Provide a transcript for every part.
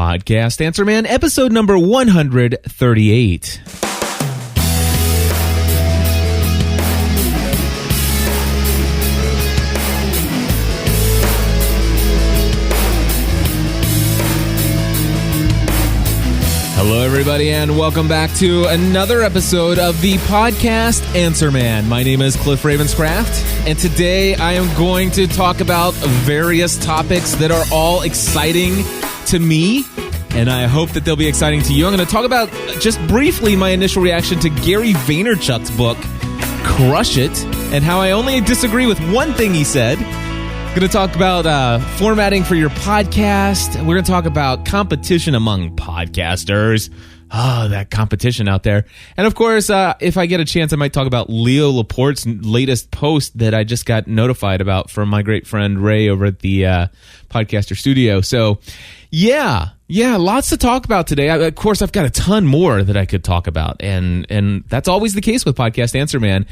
Podcast Answer Man, episode number 138. Hello, everybody, and welcome back to another episode of the Podcast Answer Man. My name is Cliff Ravenscraft, and today I am going to talk about various topics that are all exciting to me, and I hope that they'll be exciting to you. I'm going to talk about, just briefly, my initial reaction to Gary Vaynerchuk's book, Crush It, and how I only disagree with one thing he said. We're going to talk about formatting for your podcast. We're going to talk about competition among podcasters. Oh, that competition out there. And of course, if I get a chance, I might talk about Leo Laporte's latest post that I just got notified about from my great friend Ray over at the Podcaster Studio. So, yeah, lots to talk about today. Of course, I've got a ton more that I could talk about. And that's always the case with Podcast Answer Man.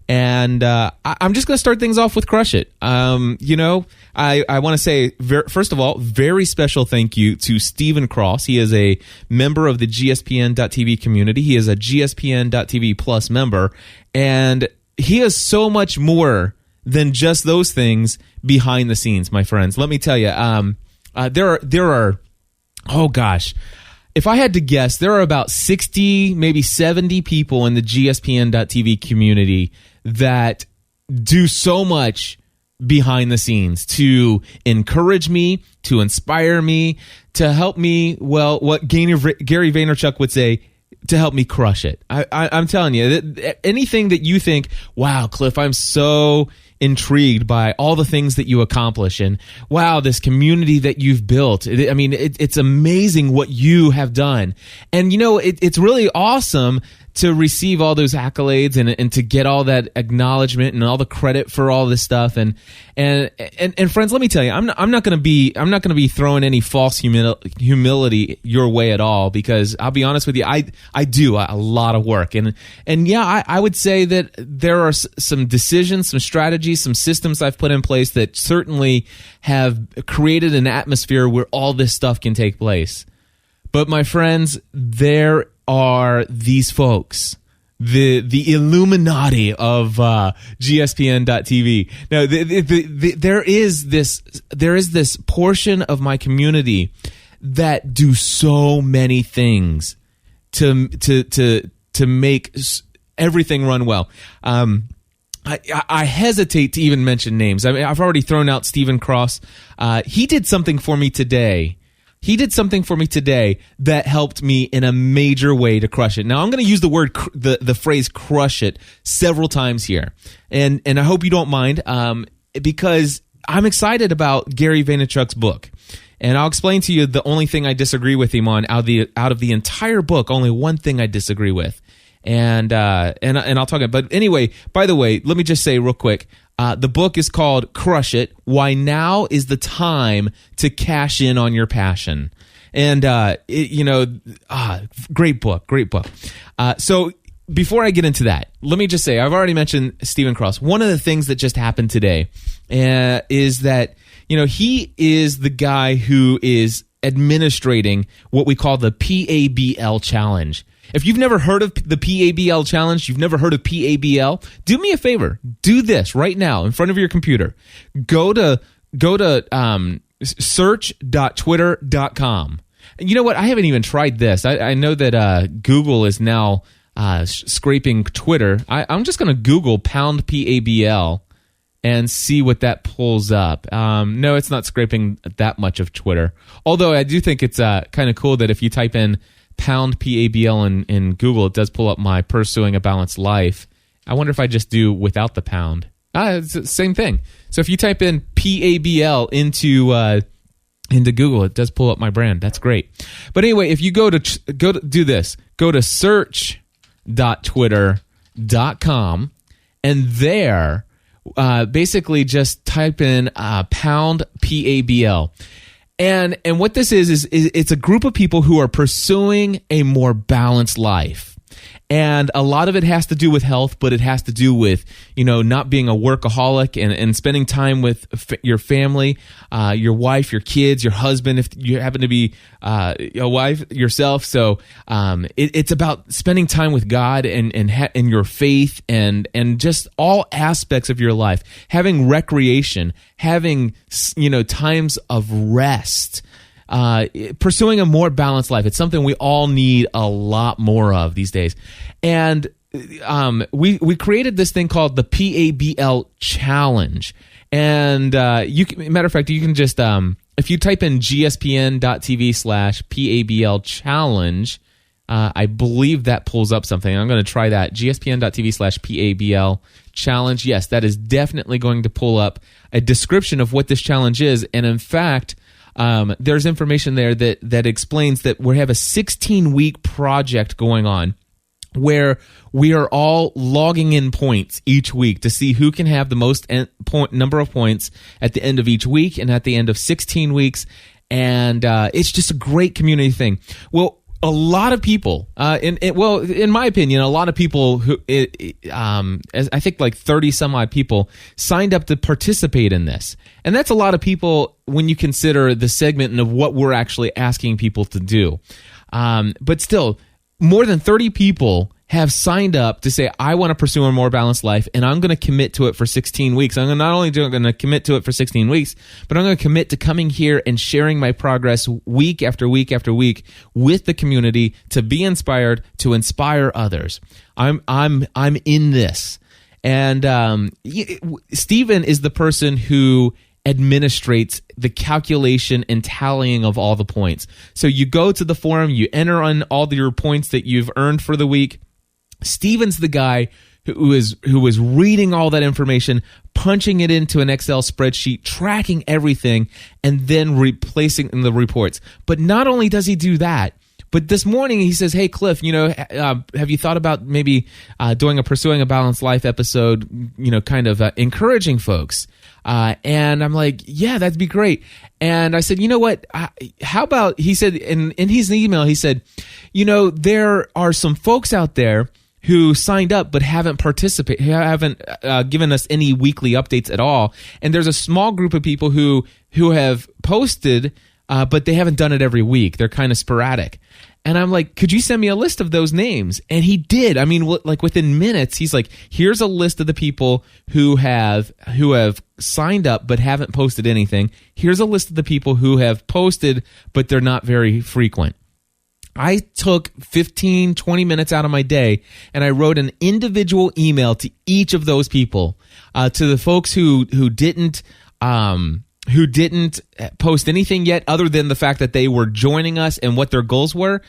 And I'm just going to start things off with Crush It. I want to say, first of all, very special thank you to Stephen Cross. He is a member of the GSPN.TV community. He is a GSPN.TV Plus member. And he is so much more than just those things behind the scenes, my friends. Let me tell you, there are, oh gosh, if I had to guess, there are about 60, maybe 70 people in the GSPN.TV community that do so much behind the scenes to encourage me, to inspire me, to help me, well, what Gary Vaynerchuk would say, to help me crush it. I'm telling you, anything that you think, wow, Cliff, I'm so intrigued by all the things that you accomplish, and wow, this community that you've built. It's amazing what you have done. And it's really awesome to receive all those accolades and to get all that acknowledgement and all the credit for all this stuff. And friends, let me tell you, I'm not going to be throwing any false humility your way at all, because I'll be honest with you, I do a lot of work. And yeah, I would say that there are some decisions, some strategies, some systems I've put in place that certainly have created an atmosphere where all this stuff can take place. But my friends, there are these folks, the Illuminati of GSPN.TV. Now, there is this portion of my community that do so many things to make everything run well. I hesitate to even mention names. I mean, I've already thrown out Stephen Cross. He did something for me today. That helped me in a major way to crush it. Now, I'm going to use the phrase crush it several times here. And I hope you don't mind, because I'm excited about Gary Vaynerchuk's book. And I'll explain to you the only thing I disagree with him on out of the entire book, only one thing I disagree with. And I'll talk about it. But anyway, by the way, let me just say real quick, the book is called Crush It, Why Now is the Time to Cash In on Your Passion. And, great book. So before I get into that, let me just say, I've already mentioned Stephen Cross. One of the things that just happened today is that, he is the guy who is administrating what we call the PABL Challenge. If you've never heard of the PABL Challenge, you've never heard of PABL, do me a favor. Do this right now in front of your computer. Go to search.twitter.com. And you know what? I haven't even tried this. I know that Google is now scraping Twitter. I'm just going to Google pound PABL and see what that pulls up. No, it's not scraping that much of Twitter. Although I do think it's kind of cool that if you type in pound PABL in Google, it does pull up my Pursuing a Balanced Life. I wonder if I just do without the pound. It's the same thing. So if you type in PABL into Google, it does pull up my brand. That's great. But anyway, if you go to do this, go to search.twitter.com, and there, basically just type in pound PABL. And what this is it's a group of people who are pursuing a more balanced life. And a lot of it has to do with health, but it has to do with, not being a workaholic and spending time with your family, your wife, your kids, your husband, if you happen to be a wife yourself. So it's about spending time with God and your faith and just all aspects of your life, having recreation, having, times of rest. Pursuing a more balanced life. It's something we all need a lot more of these days. And we created this thing called the PABL Challenge. And matter of fact, you can just, if you type in gspn.tv/PABL Challenge, I believe that pulls up something. I'm going to try that. gspn.tv/PABL Challenge. Yes, that is definitely going to pull up a description of what this challenge is. And in fact, there's information there that explains that we have a 16-week project going on where we are all logging in points each week to see who can have the most number of points at the end of each week and at the end of 16 weeks. And it's just a great community thing. Well, a lot of people, in my opinion, a lot of people who, I think like 30 some odd people signed up to participate in this. And that's a lot of people when you consider the segment and of what we're actually asking people to do. But still, more than 30 people have signed up to say, I want to pursue a more balanced life, and I'm going to commit to it for 16 weeks. I'm not only going to commit to it for 16 weeks, but I'm going to commit to coming here and sharing my progress week after week after week with the community to be inspired, to inspire others. I'm in this. And Stephen is the person who administrates the calculation and tallying of all the points. So you go to the forum, you enter on all your points that you've earned for the week. Stephen's the guy who is reading all that information, punching it into an Excel spreadsheet, tracking everything, and then replacing in the reports. But not only does he do that, but this morning he says, hey, Cliff, have you thought about maybe doing a Pursuing a Balanced Life episode, kind of encouraging folks? And I'm like, yeah, that'd be great. And I said, you know what? How about, he said, in his email, he said, there are some folks out there who signed up but haven't participated, haven't given us any weekly updates at all. And there's a small group of people who have posted, but they haven't done it every week. They're kind of sporadic. And I'm like, could you send me a list of those names? And he did. I mean, like within minutes, he's like, here's a list of the people who have signed up but haven't posted anything. Here's a list of the people who have posted, but they're not very frequent. I took 15, 20 minutes out of my day, and I wrote an individual email to each of those people, to the folks who didn't post anything yet other than the fact that they were joining us and what their goals were.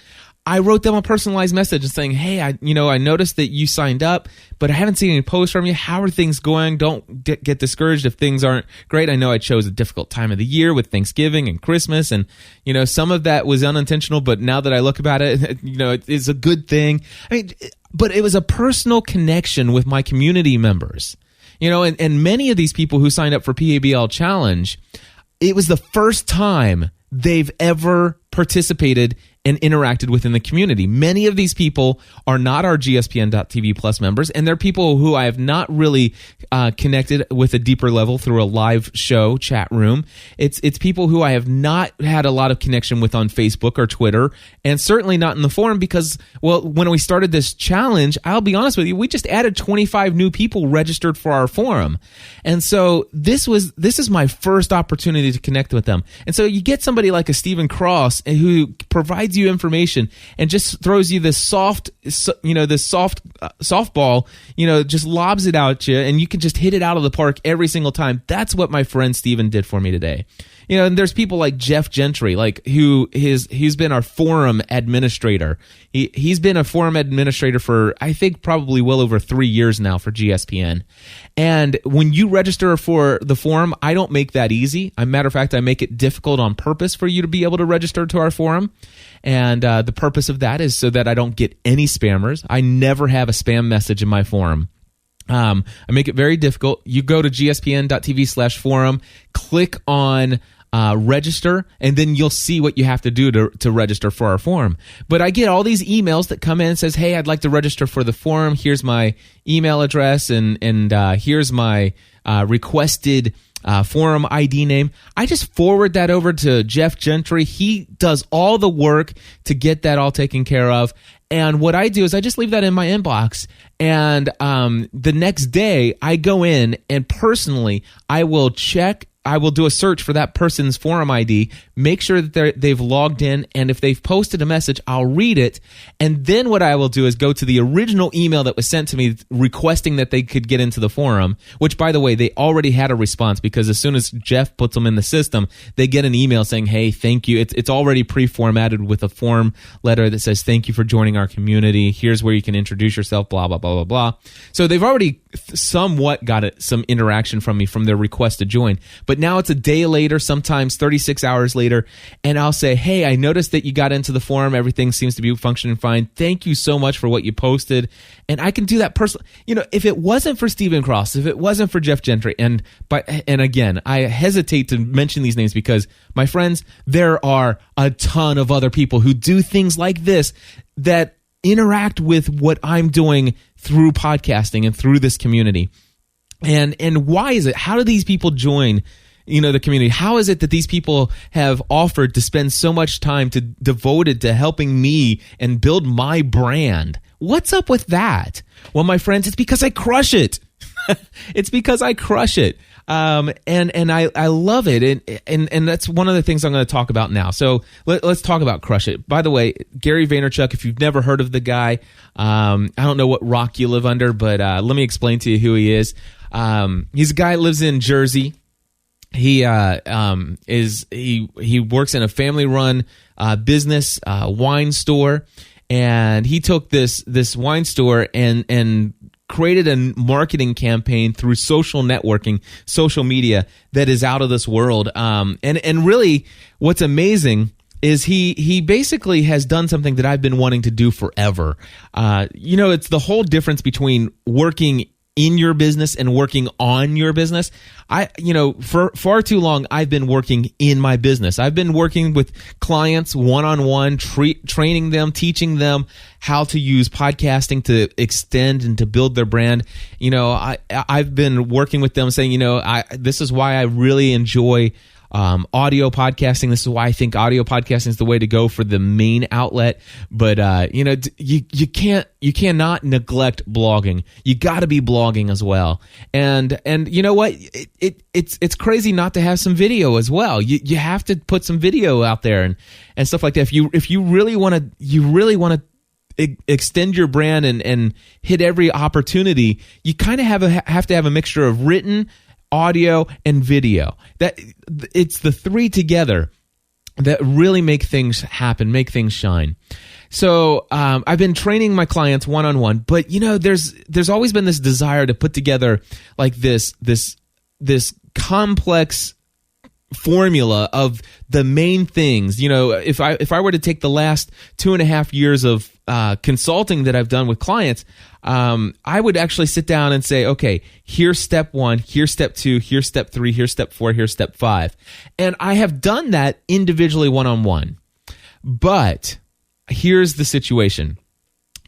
I wrote them a personalized message and saying, hey, I noticed that you signed up, but I haven't seen any posts from you. How are things going? Don't get discouraged if things aren't great. I know I chose a difficult time of the year with Thanksgiving and Christmas, and some of that was unintentional, but now that I look about it, it's a good thing. I mean, but it was a personal connection with my community members. And many of these people who signed up for PABL Challenge, it was the first time they've ever participated and interacted within the community. Many of these people are not our GSPN.TV Plus members, and they're people who I have not really connected with a deeper level through a live show chat room. It's people who I have not had a lot of connection with on Facebook or Twitter, and certainly not in the forum because, when we started this challenge, I'll be honest with you, we just added 25 new people registered for our forum. And so this is my first opportunity to connect with them. And so you get somebody like a Stephen Cross who provides you information and just throws you this softball, just lobs it out at you, and you can just hit it out of the park every single time. That's what my friend Stephen did for me today. And there's people like Jeff Gentry, he's been our forum administrator. He's been a forum administrator for, I think, probably well over 3 years now for GSPN. And when you register for the forum, I don't make that easy. As a matter of fact, I make it difficult on purpose for you to be able to register to our forum. And the purpose of that is so that I don't get any spammers. I never have a spam message in my forum. I make it very difficult. You go to gspn.tv/forum, click on register, and then you'll see what you have to do to register for our forum. But I get all these emails that come in and says, hey, I'd like to register for the forum. Here's my email address, and here's my requested forum ID name. I just forward that over to Jeff Gentry. He does all the work to get that all taken care of. And what I do is I just leave that in my inbox. And the next day I go in and personally I will do a search for that person's forum ID, make sure that they've logged in, and if they've posted a message, I'll read it. And then what I will do is go to the original email that was sent to me requesting that they could get into the forum, which, by the way, they already had a response, because as soon as Jeff puts them in the system, they get an email saying, hey, thank you. It's already pre-formatted with a form letter that says, thank you for joining our community. Here's where you can introduce yourself, blah, blah, blah, blah, blah. So they've already somewhat got some interaction from me from their request to join. But now it's a day later, sometimes 36 hours later, and I'll say, hey, I noticed that you got into the forum. Everything seems to be functioning fine. Thank you so much for what you posted. And I can do that personally. If it wasn't for Stephen Cross, if it wasn't for Jeff Gentry, and again, I hesitate to mention these names because, my friends, there are a ton of other people who do things like this that interact with what I'm doing through podcasting and through this community. And why is it? How do these people join the community? How is it that these people have offered to spend so much time devoted to helping me and build my brand? What's up with that? Well, my friends, it's because I crush it. It's because I crush it. And I love it. And that's one of the things I'm going to talk about now. So let's talk about Crush It. By the way, Gary Vaynerchuk, if you've never heard of the guy, I don't know what rock you live under, but let me explain to you who he is. He's a guy who lives in Jersey. He works in a family-run business, wine store, and he took this wine store and created a marketing campaign through social networking, social media that is out of this world. And really, what's amazing is he basically has done something that I've been wanting to do forever. It's the whole difference between working in your business and working on your business. For far too long, I've been working in my business. I've been working with clients one-on-one, training them, teaching them how to use podcasting to extend and to build their brand. I've been working with them saying, this is why I really enjoy audio podcasting. This is why I think audio podcasting is the way to go for the main outlet. But you cannot neglect blogging. You got to be blogging as well. And you know what? It's crazy not to have some video as well. You have to put some video out there and stuff like that. If you really want to extend your brand and hit every opportunity, you kind of have to have a mixture of written, audio, and video. That it's the three together that really make things happen, make things shine. So I've been training my clients one-on-one, but there's always been this desire to put together like this complex formula of the main things. If I were to take the last 2.5 years of consulting that I've done with clients, I would actually sit down and say, okay, here's step 1, here's step 2, here's step 3, here's step 4, here's step 5. And I have done that individually one-on-one. But here's the situation.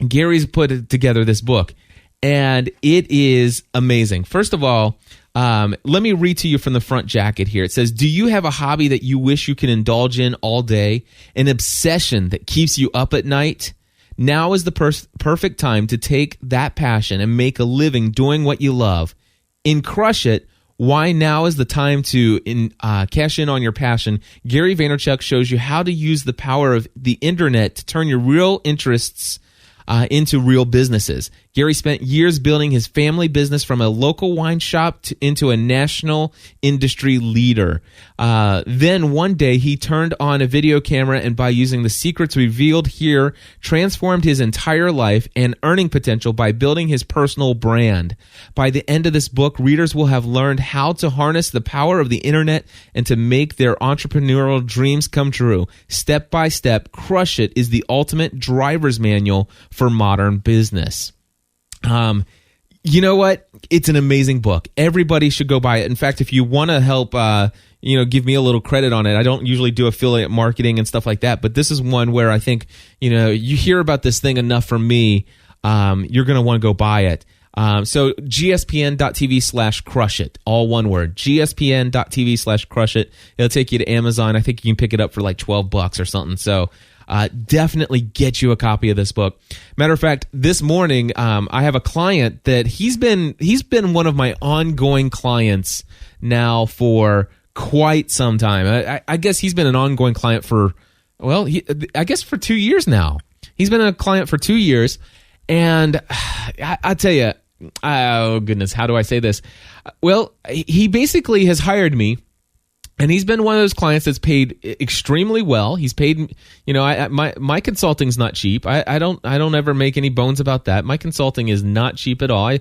Gary's put together this book, and it is amazing. First of all, let me read to you from the front jacket here. It says, do you have a hobby that you wish you could indulge in all day? An obsession that keeps you up at night? Now is the perfect time to take that passion and make a living doing what you love. In Crush It, why now is the time to cash in on your passion, Gary Vaynerchuk shows you how to use the power of the internet to turn your real interests into real businesses. Gary spent years building his family business from a local wine shop into a national industry leader. Then one day he turned on a video camera and by using the secrets revealed here, transformed his entire life and earning potential by building his personal brand. By the end of this book, readers will have learned how to harness the power of the internet and to make their entrepreneurial dreams come true. Step by step, Crush It is the ultimate driver's manual for modern business. You know what? It's an amazing book. Everybody should go buy it. In fact, if you want to help give me a little credit on it. I don't usually do affiliate marketing and stuff like that, but this is one where I think, you hear about this thing enough from me, you're going to want to go buy it. So gspn.tv/crush it, all one word, gspn.tv/crush it. It'll take you to Amazon. I think you can pick it up for like $12 or something. So definitely get you a copy of this book. Matter of fact, this morning I have a client that he's been one of my ongoing clients now for quite some time. I guess he's been an ongoing client for, I guess for 2 years now. He's been a client for 2 years. And I tell you, oh goodness, how do I say this? Well, he basically has hired me, and he's been one of those clients that's paid extremely well. He's paid, my consulting's not cheap. I don't ever make any bones about that. My consulting is not cheap at all.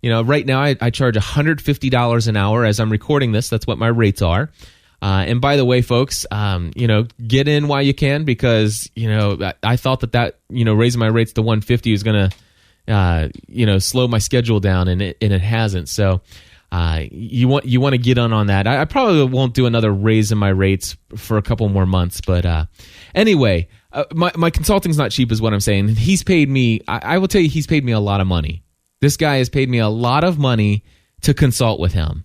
Right now I charge $150 an hour as I'm recording this. That's what my rates are. And by the way, folks, get in while you can, because, I thought that, raising my rates to $150 is going to, slow my schedule down, and it hasn't. So, you want to get on that. I probably won't do another raise in my rates for a couple more months, but, anyway, my consulting's not cheap is what I'm saying. He's paid me, I will tell you, he's paid me a lot of money. This guy has paid me a lot of money to consult with him.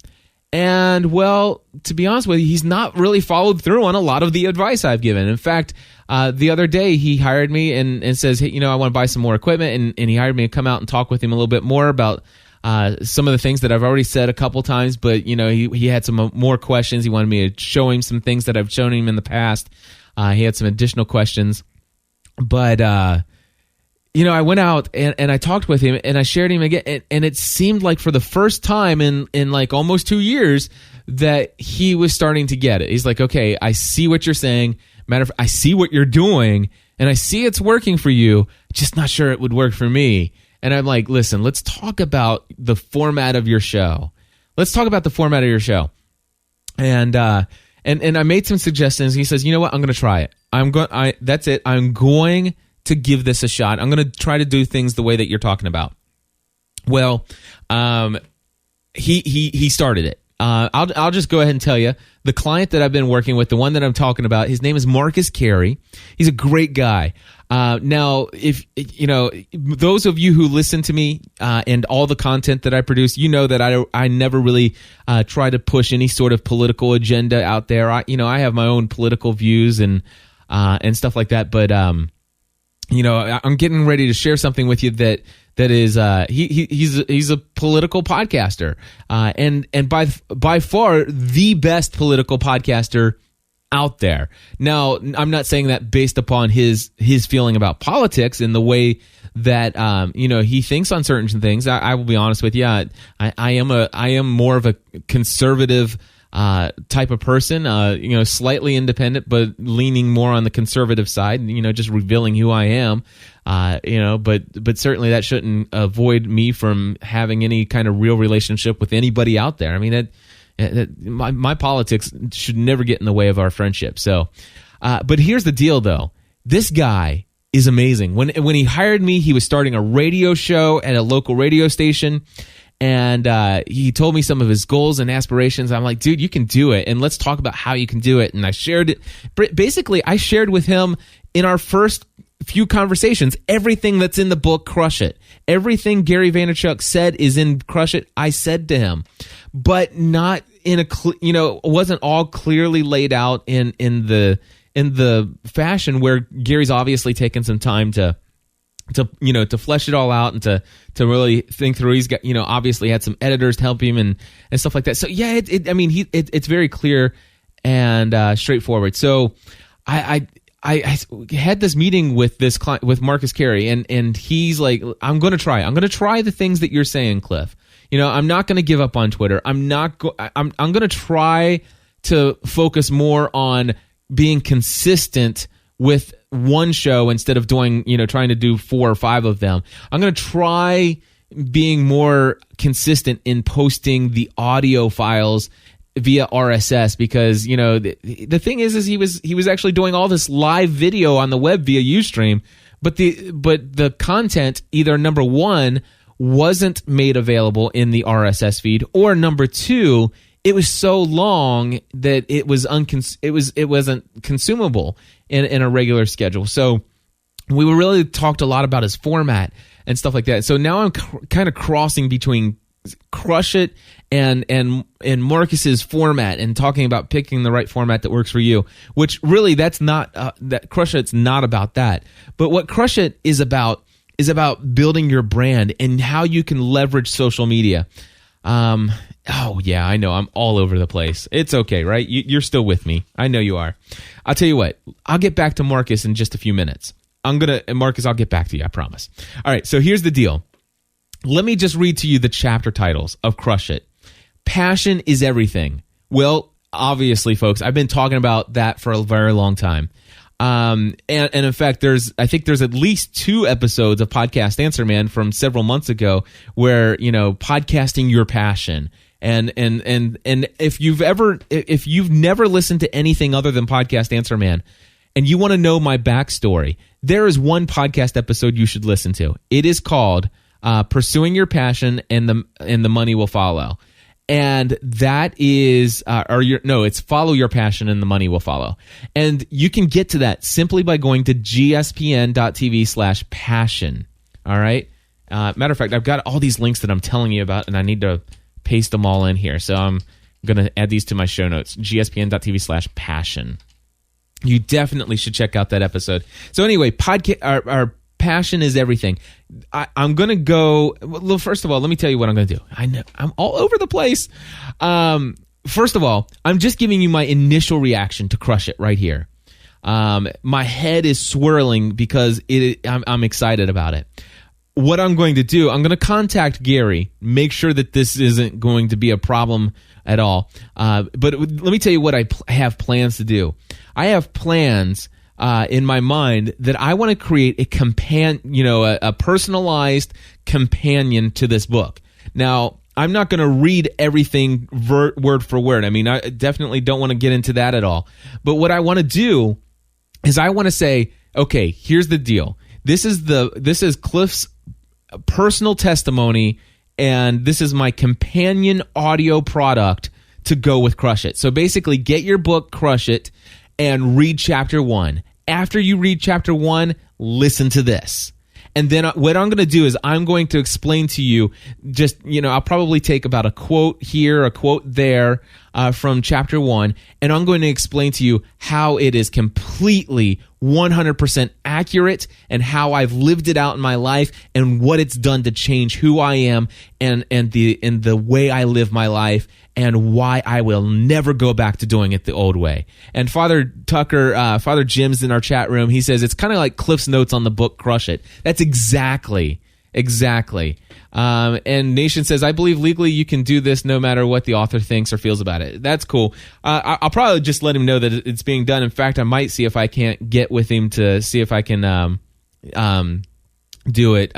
And, well, to be honest with you, he's not really followed through on a lot of the advice I've given. In fact, the other day he hired me and says, hey, I want to buy some more equipment. And he hired me to come out and talk with him a little bit more about some of the things that I've already said a couple times. But, he had some more questions. He wanted me to show him some things that I've shown him in the past. He had some additional questions. But, I went out and I talked with him, and I shared him again, and it seemed like for the first time in like almost 2 years that he was starting to get it. He's like, okay, I see what you're saying. Matter of fact, I see what you're doing, and I see it's working for you. Just not sure it would work for me. And I'm like, listen, let's talk about the format of your show. Let's talk about the format of your show. And I made some suggestions. He says, you know what? I'm going to try it. That's it. I'm going to give this a shot. I'm going to try to do things the way that you're talking about. Well, he started it. I'll just go ahead and tell you, the client that I've been working with, the one that I'm talking about, his name is Marcus Carey. He's a great guy. Now, if those of you who listen to me and all the content that I produce, that I never really try to push any sort of political agenda out there. I have my own political views and stuff like that, but I'm getting ready to share something with you that is he's a political podcaster, and by far the best political podcaster out there. Now, I'm not saying that based upon his feeling about politics and the way that he thinks on certain things. I will be honest with you. I am more of a conservative type of person, slightly independent, but leaning more on the conservative side, just revealing who I am, but certainly that shouldn't avoid me from having any kind of real relationship with anybody out there. I mean, my politics should never get in the way of our friendship. So, but here's the deal though. This guy is amazing. When he hired me, he was starting a radio show at a local radio station. And he told me some of his goals and aspirations. I'm like, dude, you can do it. And let's talk about how you can do it. And I shared it. Basically, I shared with him in our first few conversations everything that's in the book, Crush It. Everything Gary Vaynerchuk said is in Crush It, I said to him. But not in it wasn't all clearly laid out in the fashion where Gary's obviously taken some time to flesh it all out and to really think through. He's got, obviously had some editors to help him and stuff like that. So yeah, it's very clear and straightforward. So I had this meeting with this client, with Marcus Carey, and he's like, I'm going to try the things that you're saying, Cliff. I'm not going to give up on Twitter. I'm going to try to focus more on being consistent with one show instead of doing, trying to do 4 or 5 of them. I'm going to try being more consistent in posting the audio files via RSS, because, the thing is he was actually doing all this live video on the web via Ustream, but the content, either number one, wasn't made available in the RSS feed, or number two, it was so long that it wasn't consumable in a regular schedule. So we really talked a lot about his format and stuff like that. So now I'm kind of crossing between Crush It and Marcus's format and talking about picking the right format that works for you, which really that's not that Crush It's not about that. But what Crush It is about building your brand and how you can leverage social media. Oh yeah, I know I'm all over the place. It's okay, right? You're still with me. I know you are. I'll tell you what, I'll get back to Marcus in just a few minutes. Marcus, I'll get back to you, I promise. All right, so here's the deal. Let me just read to you the chapter titles of Crush It. Passion is everything. Well, obviously, folks, I've been talking about that for a very long time. And in fact, I think there's at least 2 episodes of Podcast Answer Man from several months ago where, podcasting your passion. And if you've never listened to anything other than Podcast Answer Man, and you want to know my backstory, there is one podcast episode you should listen to. It is called Pursuing Your Passion and the Money Will Follow. And that is, it's Follow Your Passion and the Money Will Follow. And you can get to that simply by going to gspn.tv/passion. All right. Matter of fact, I've got all these links that I'm telling you about, and I need to paste them all in here. So I'm going to add these to my show notes, gspn.tv/passion. You definitely should check out that episode. So anyway, our passion is everything. I'm going to go. Well, first of all, let me tell you what I'm going to do. I know I'm all over the place. First of all, I'm just giving you my initial reaction to Crush It right here. My head is swirling because I'm excited about it. What I'm going to do, I'm going to contact Gary, make sure that this isn't going to be a problem at all. But let me tell you what I have plans to do. I have plans in my mind that I want to create a personalized companion to this book. Now, I'm not going to read everything word for word. I mean, I definitely don't want to get into that at all. But what I want to do is I want to say, okay, here's the deal. This is Cliff's personal testimony, and this is my companion audio product to go with Crush It. So basically, get your book, Crush It, and read chapter 1. After you read chapter 1, listen to this. And then what I'm going to do is I'm going to explain to you I'll probably take about a quote here, a quote there from chapter 1, and I'm going to explain to you how it is completely 100% accurate and how I've lived it out in my life and what it's done to change who I am and the way I live my life and why I will never go back to doing it the old way. And Father Jim's in our chat room. He says it's kind of like Cliff's notes on the book Crush It. That's exactly. And Nation says, I believe legally you can do this no matter what the author thinks or feels about it. That's cool. I'll probably just let him know that it's being done. In fact, I might see if I can't get with him to see if I can do it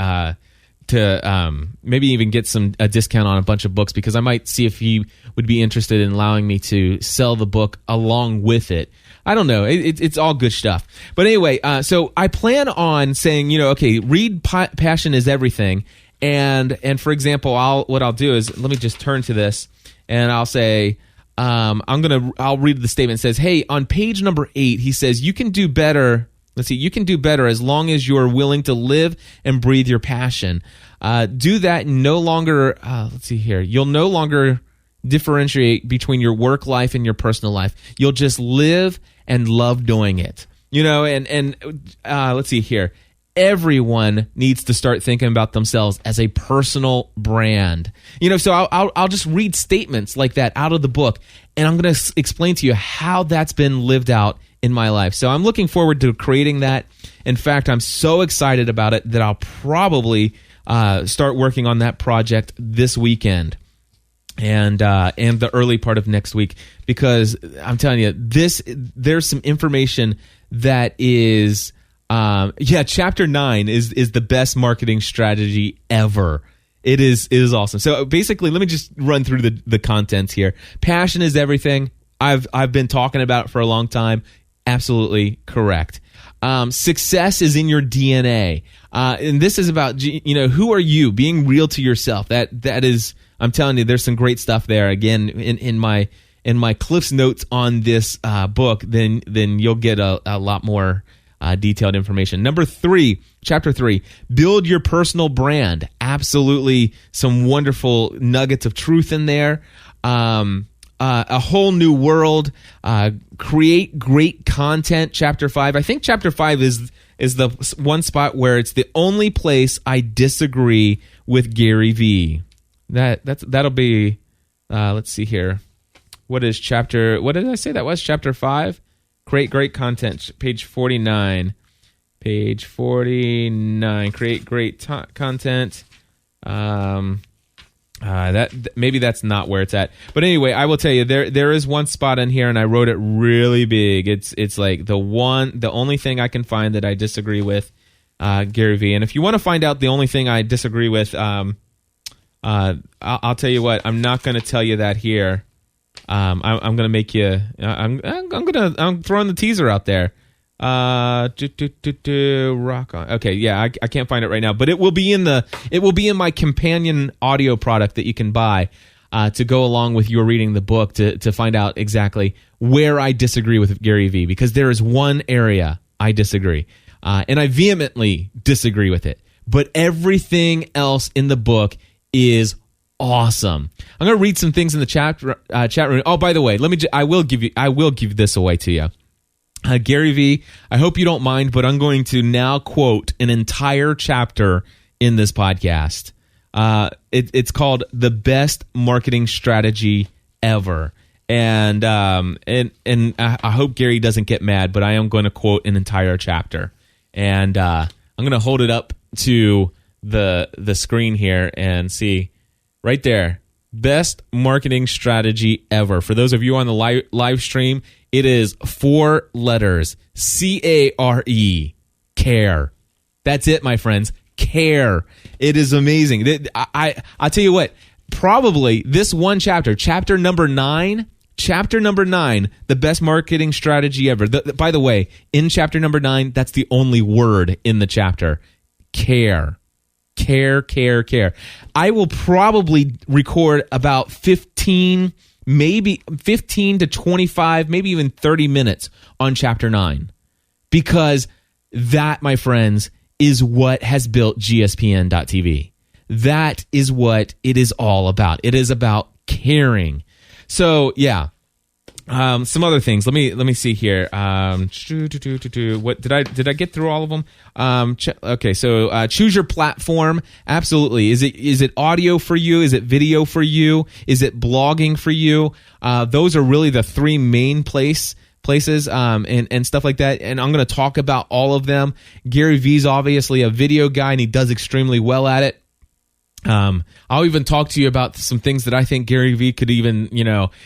to maybe even get a discount on a bunch of books, because I might see if he would be interested in allowing me to sell the book along with it. I don't know. It's all good stuff. But anyway, so I plan on saying, okay, read Passion is Everything. And for example, what I'll do is, let me just turn to this and I'll say, I'll read the statement. It says, hey, on page number 8, he says, you can do better. Let's see, you can do better as long as you're willing to live and breathe your passion. Do that and no longer, you'll no longer differentiate between your work life and your personal life. You'll just live and love doing it. Let's see here. Everyone needs to start thinking about themselves as a personal brand. So I'll just read statements like that out of the book, and I'm going to explain to you how that's been lived out in my life. So I'm looking forward to creating that. In fact, I'm so excited about it that I'll probably start working on that project this weekend and the early part of next week, because I'm telling you, there's some information that is chapter 9 is the best marketing strategy ever. It is awesome. So basically, let me just run through the contents here. Passion is everything. I've been talking about it for a long time. Absolutely correct. Success is in your DNA. And this is about, who are you? Being real to yourself. That is, I'm telling you, there's some great stuff there. Again, in my Cliff's notes on this book, then you'll get a lot more detailed information. Number 3, chapter 3, build your personal brand. Absolutely some wonderful nuggets of truth in there. A whole new world. Create great content. Chapter 5. I think chapter 5 is the one spot where it's the only place I disagree with Gary Vee. That'll be. Let's see here. What did I say that was? Chapter 5? Create great content. Page 49. Page 49. Create great content. Maybe that's not where it's at. But anyway, I will tell you, there is one spot in here, and I wrote it really big. It's like the only thing I can find that I disagree with Gary Vee. And if you want to find out the only thing I disagree with, I'll tell you what. I'm not going to tell you that here. I'm going to make you. I'm throwing the teaser out there. Rock on. Okay, yeah, I can't find it right now, but it will be in my companion audio product that you can buy to go along with your reading the book to find out exactly where I disagree with Gary Vee, because there is one area I disagree, and I vehemently disagree with it. But everything else in the book is awesome. I'm going to read some things in the chat room. Oh, by the way, I will give this away to you. Gary Vee, I hope you don't mind, but I'm going to now quote an entire chapter in this podcast. It's called "The Best Marketing Strategy Ever," and I hope Gary doesn't get mad, but I am going to quote an entire chapter, and I'm going to hold it up to the screen here and see right there. Best marketing strategy ever. For those of you on the live stream, it is 4 letters. CARE. Care. That's it, my friends. Care. It is amazing. I'll tell you what, probably this one chapter number 9, the best marketing strategy ever. By the way, in chapter number 9, that's the only word in the chapter. Care. Care. I will probably record about 15 to 25, maybe even 30 minutes on chapter 9, because that, my friends, is what has built GSPN.TV. That is what it is all about. It is about caring. So, yeah. Some other things. Let me see here. What did I get through all of them? Okay, so choose your platform. Absolutely. Is it audio for you? Is it video for you? Is it blogging for you? Those are really the 3 main places and stuff like that. And I'm going to talk about all of them. Gary Vee's obviously a video guy, and he does extremely well at it. I'll even talk to you about some things that I think Gary Vee could even,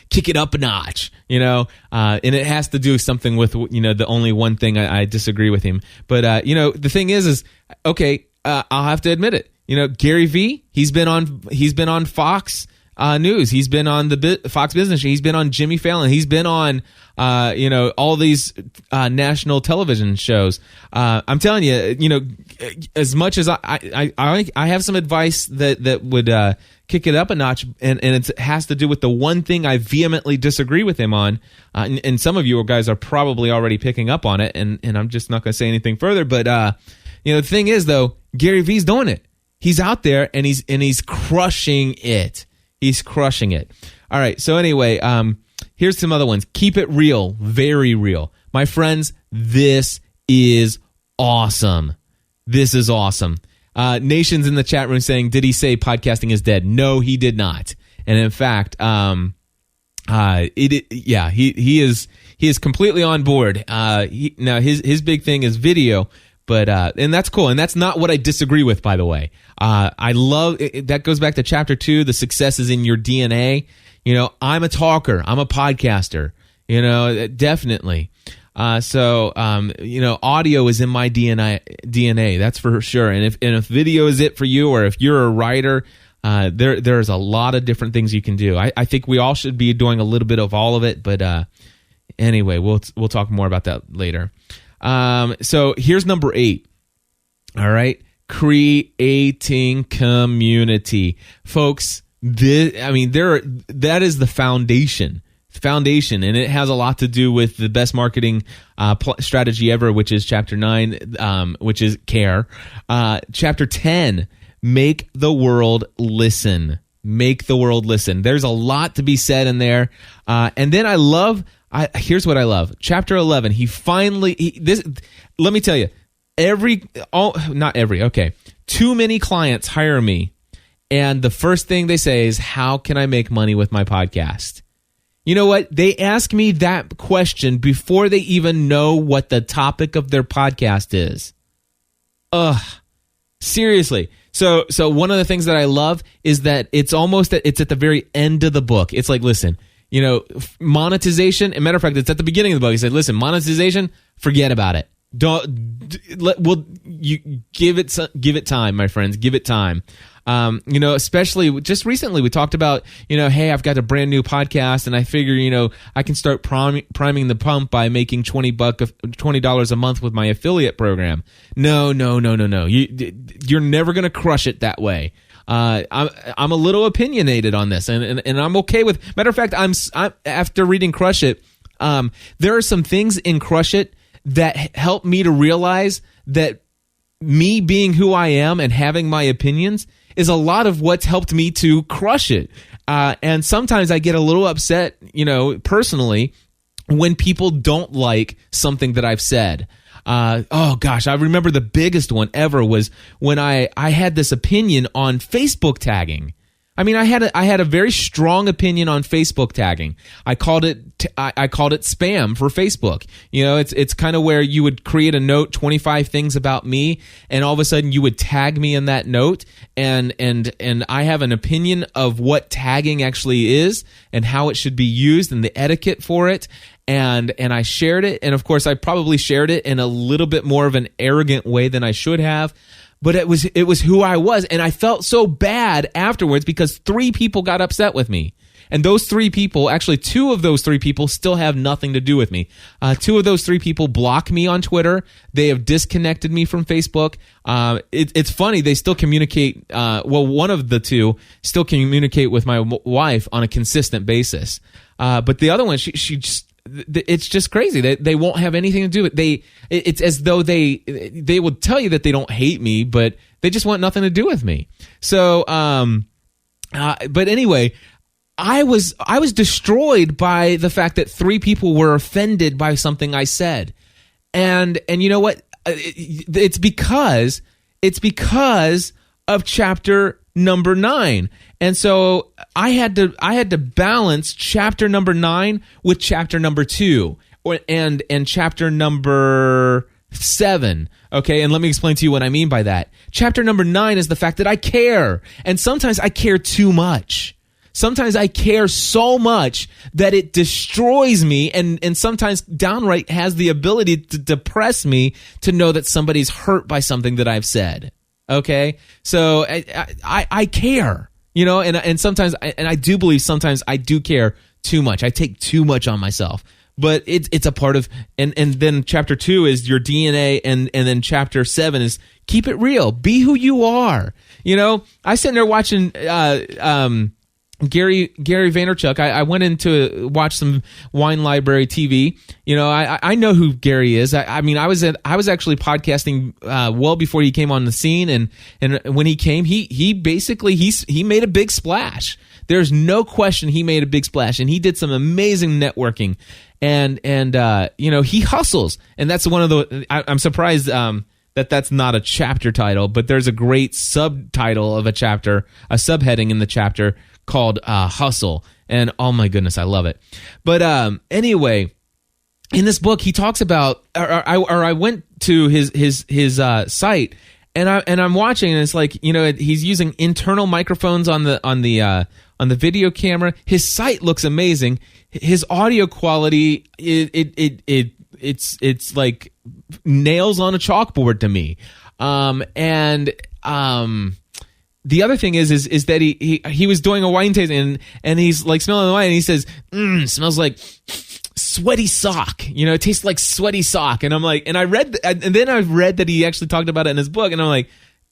kick it up a notch, and it has to do something with, the only one thing I disagree with him. But, the thing is okay, I'll have to admit it. Gary Vee, he's been on Fox News. He's been on the Fox Business. He's been on Jimmy Fallon. He's been on, all these national television shows. I'm telling you, as much as I have some advice that would kick it up a notch, and it has to do with the one thing I vehemently disagree with him on. And some of you guys are probably already picking up on it, and I'm just not going to say anything further. But the thing is, though, Gary Vee's doing it. He's out there, and he's crushing it. He's crushing it. All right. So anyway, here's some other ones. Keep it real. Very real. My friends, this is awesome. This is awesome. Nation's in the chat room saying, did he say podcasting is dead? No, he did not. And in fact, he is completely on board. Now his big thing is video. But and that's cool, and that's not what I disagree with, by the way. I love that goes back to chapter 2. The success is in your DNA. I'm a talker. I'm a podcaster. Definitely. So audio is in my DNA. That's for sure. And if video is it for you, or if you're a writer, there's a lot of different things you can do. I think we all should be doing a little bit of all of it. But anyway, we'll talk more about that later. So here's number 8. All right. Creating community. Folks, that is the foundation, and it has a lot to do with the best marketing strategy ever, which is chapter 9, which is care. Chapter 10, make the world listen. Make the world listen. There's a lot to be said in there. And then here's what I love. Chapter 11, let me tell you, too many clients hire me, and the first thing they say is, how can I make money with my podcast? You know what? They ask me that question before they even know what the topic of their podcast is. Seriously. So one of the things that I love is that it's at the very end of the book. It's like, listen, monetization. As a matter of fact, it's at the beginning of the book. He said, listen, monetization, forget about it. You give it time, my friends. Give it time. Especially just recently we talked about, hey, I've got a brand new podcast and I figure, I can start priming the pump by making $20 a month with my affiliate program. No. You're never going to crush it that way. I'm a little opinionated on this and I'm okay with, matter of fact, I'm after reading Crush It, there are some things in Crush It that help me to realize that me being who I am and having my opinions is a lot of what's helped me to crush it. And sometimes I get a little upset, personally, when people don't like something that I've said. I remember the biggest one ever was when I had this opinion on Facebook tagging. I mean, I had a very strong opinion on Facebook tagging. I called it spam for Facebook. It's kind of where you would create a note, 25 things about me, and all of a sudden you would tag me in that note. And I have an opinion of what tagging actually is and how it should be used and the etiquette for it. And I shared it, and of course I probably shared it in a little bit more of an arrogant way than I should have. But it was who I was, and I felt so bad afterwards because 3 people got upset with me. And those 3 people, actually 2 of those 3 people still have nothing to do with me. 2 of those 3 people block me on Twitter. They have disconnected me from Facebook. It's funny, they still communicate, one of the 2 still communicate with my wife on a consistent basis. But the other one, she just, it's just crazy. They won't have anything to do with it. It's as though they would tell you that they don't hate me, but they just want nothing to do with me. So, but anyway, I was destroyed by the fact that 3 people were offended by something I said, and you know what? It's because of chapter number 9. And so I had to balance chapter number 9 with chapter number 2 and chapter number 7. Okay, and let me explain to you what I mean by that. Chapter number 9 is the fact that I care, and sometimes I care too much. Sometimes I care so much that it destroys me, and sometimes downright has the ability to depress me to know that somebody's hurt by something that I've said. Okay, so I care, and sometimes, and I do believe sometimes I do care too much. I take too much on myself, but it's a part of, and then chapter 2 is your DNA, and then chapter 7 is keep it real, be who you are. I sitting there watching Gary Vaynerchuk. I went in to watch some Wine Library TV. I know who Gary is. I was actually podcasting well before he came on the scene, and when he came, he basically he made a big splash. There's no question he made a big splash, and he did some amazing networking, and he hustles, and that's one of the. I'm surprised that's not a chapter title, but there's a great subtitle of a chapter, a subheading in the chapter called Hustle, and oh my goodness, I love it. But anyway, in this book, he talks about, I went to his site, and I'm watching, and it's like, he's using internal microphones on the video camera. His site looks amazing. His audio quality, it's like nails on a chalkboard to me. The other thing is that he was doing a wine tasting, and he's like smelling the wine, and he says, smells like sweaty sock. It tastes like sweaty sock. And I'm like, and then I read that he actually talked about it in his book, and I'm like,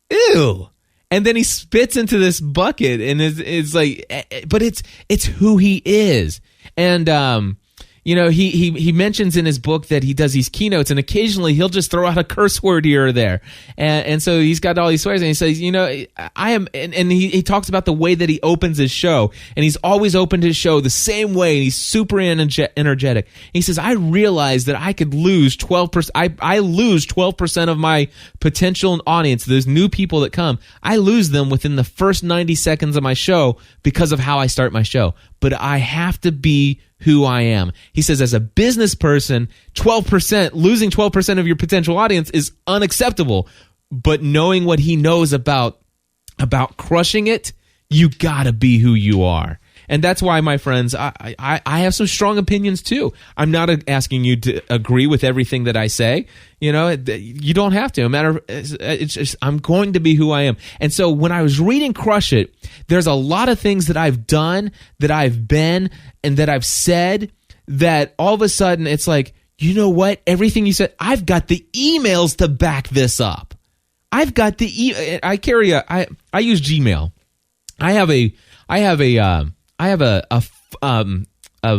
ew. And then he spits into this bucket, and it's like, but it's who he is. And he mentions in his book that he does these keynotes, and occasionally he'll just throw out a curse word here or there. And so he's got all these swears, and he says, I am, and he talks about the way that he opens his show, and he's always opened his show the same way, and he's super energetic. He says, I realize that I could lose 12%. I lose 12% of my potential audience, those new people that come. I lose them within the first 90 seconds of my show because of how I start my show. But I have to be who I am. He says, as a business person, losing 12% of your potential audience is unacceptable. But knowing what he knows about crushing it, you gotta be who you are. And that's why, my friends, I have some strong opinions too. I'm not asking you to agree with everything that I say. You don't have to. It's just, I'm going to be who I am. And so when I was reading Crush It, there's a lot of things that I've done, that I've been, and that I've said that all of a sudden it's like, you know what? Everything you said, I've got the emails to back this up. I've got I use Gmail. I have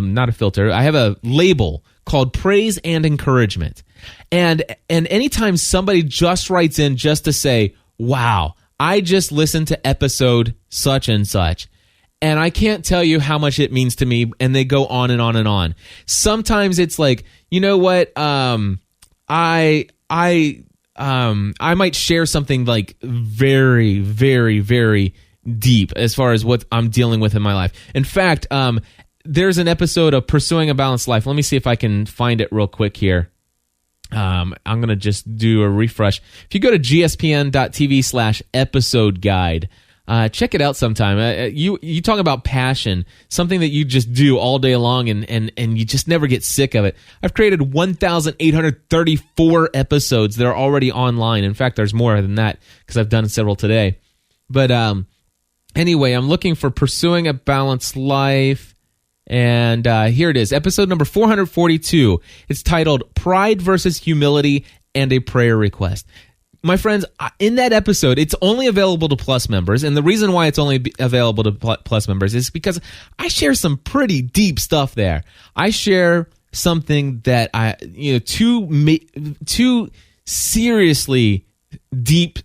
not a filter. I have a label called Praise and Encouragement. And anytime somebody just writes in just to say, wow, I just listened to episode such and such, and I can't tell you how much it means to me, and they go on and on and on. Sometimes it's like, you know what, I might share something like very, very, very deep as far as what I'm dealing with in my life. In fact, there's an episode of Pursuing a Balanced Life. Let me see if I can find it real quick here. I'm going to just do a refresh. If you go to gspn.tv/episode guide, check it out sometime. You talk about passion, something that you just do all day long, and you just never get sick of it. I've created 1,834 episodes that are already online. In fact, there's more than that because I've done several today. But anyway, I'm looking for Pursuing a Balanced Life. And here it is, episode number 442. It's titled Pride versus Humility and a Prayer Request. My friends, in that episode, it's only available to Plus members. And the reason why it's only available to Plus members is because I share some pretty deep stuff there. I share something that two seriously deep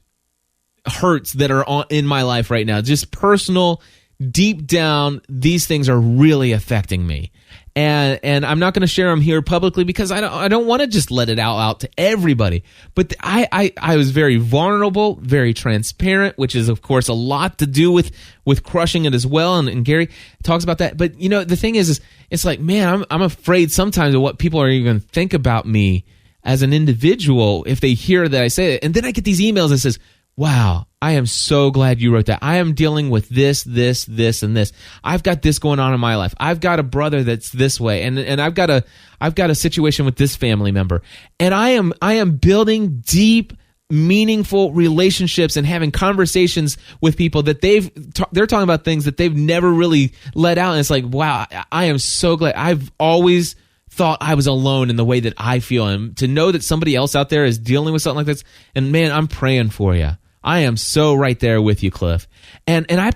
hurts that are in my life right now. Just personal. Deep down, these things are really affecting me, and I'm not going to share them here publicly because I don't want to just let it out to everybody. But I was very vulnerable, very transparent, which is of course a lot to do with crushing it as well. And Gary talks about that. But the thing is it's like, man, I'm afraid sometimes of what people are even going to think about me as an individual if they hear that I say it. And then I get these emails that says, wow, I am so glad you wrote that. I am dealing with this, and this. I've got this going on in my life. I've got a brother that's this way, and I've got a situation with this family member. And I am building deep, meaningful relationships and having conversations with people that they're talking about things that they've never really let out. And it's like, wow, I am so glad. I've always thought I was alone in the way that I feel, and to know that somebody else out there is dealing with something like this, and man, I'm praying for you. I am so right there with you, Cliff. And I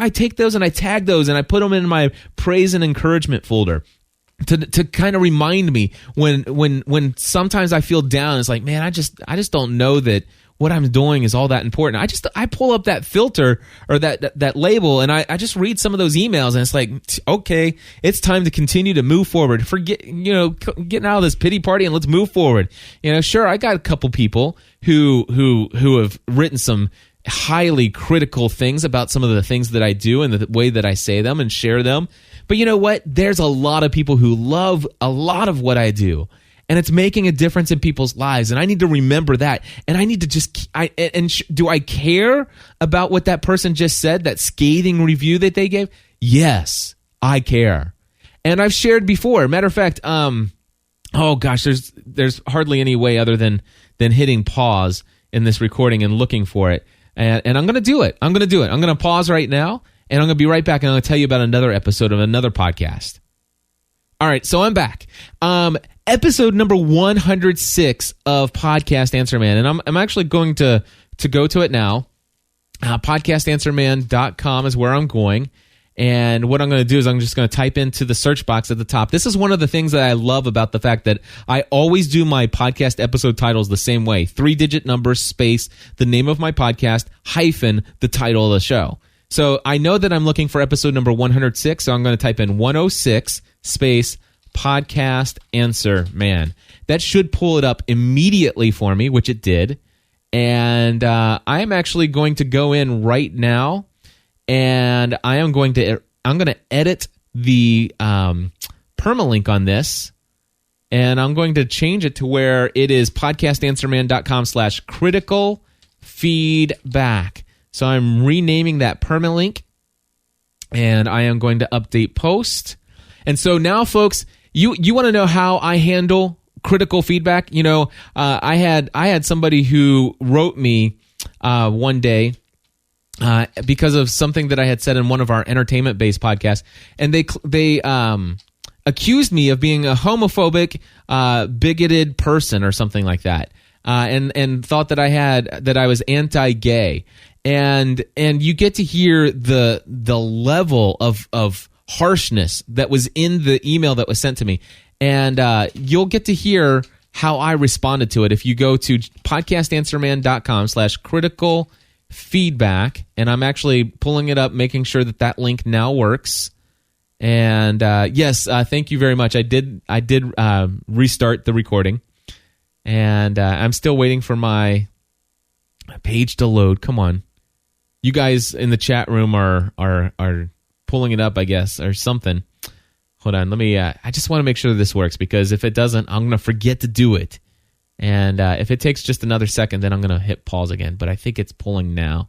take those and I tag those and I put them in my praise and encouragement folder to kind of remind me when sometimes I feel down. It's like, man, I just don't know that what I'm doing is all that important. I pull up that filter or that label, and I just read some of those emails, and it's like, okay, it's time to continue to move forward. Forget, getting out of this pity party, and let's move forward. Sure, I got a couple people who have written some highly critical things about some of the things that I do and the way that I say them and share them. But you know what? There's a lot of people who love a lot of what I do. And it's making a difference in people's lives. And I need to remember that. And I need to do I care about what that person just said, that scathing review that they gave? Yes, I care. And I've shared before. Matter of fact, there's hardly any way other than hitting pause in this recording and looking for it. And I'm going to do it. I'm going to pause right now, and I'm going to be right back, and I'm going to tell you about another episode of another podcast. All right, so I'm back. Episode number 106 of Podcast Answer Man, and I'm actually going to go to it now. podcastanswerman.com is where I'm going. And what I'm going to do is I'm just going to type into the search box at the top. This is one of the things that I love about the fact that I always do my podcast episode titles the same way. 3-digit numbers, space, the name of my podcast, hyphen, the title of the show. So I know that I'm looking for episode number 106, so I'm going to type in 106, space, podcast answer man. That should pull it up immediately for me, which it did. And I'm actually going to go in right now, and I'm going to edit the permalink on this, and I'm going to change it to where it is podcastanswerman.com/critical feedback. So I'm renaming that permalink, and I am going to update post. And so now, folks, you want to know how I handle critical feedback? You know, I had somebody who wrote me one day because of something that I had said in one of our entertainment-based podcasts, and they accused me of being a homophobic, bigoted person or something like that, and thought that I was anti-gay, and you get to hear the level of harshness that was in the email that was sent to me, and you'll get to hear how I responded to it if you go to podcastanswerman.com/critical feedback, and I'm actually pulling it up, making sure that link now works. And yes, thank you very much. I did restart the recording, and I'm still waiting for my page to load. Come on, you guys in the chat room are pulling it up, I guess, or something. Hold on, let me. I just want to make sure this works, because if it doesn't, I'm gonna forget to do it. And if it takes just another second, then I'm going to hit pause again. But I think it's pulling now.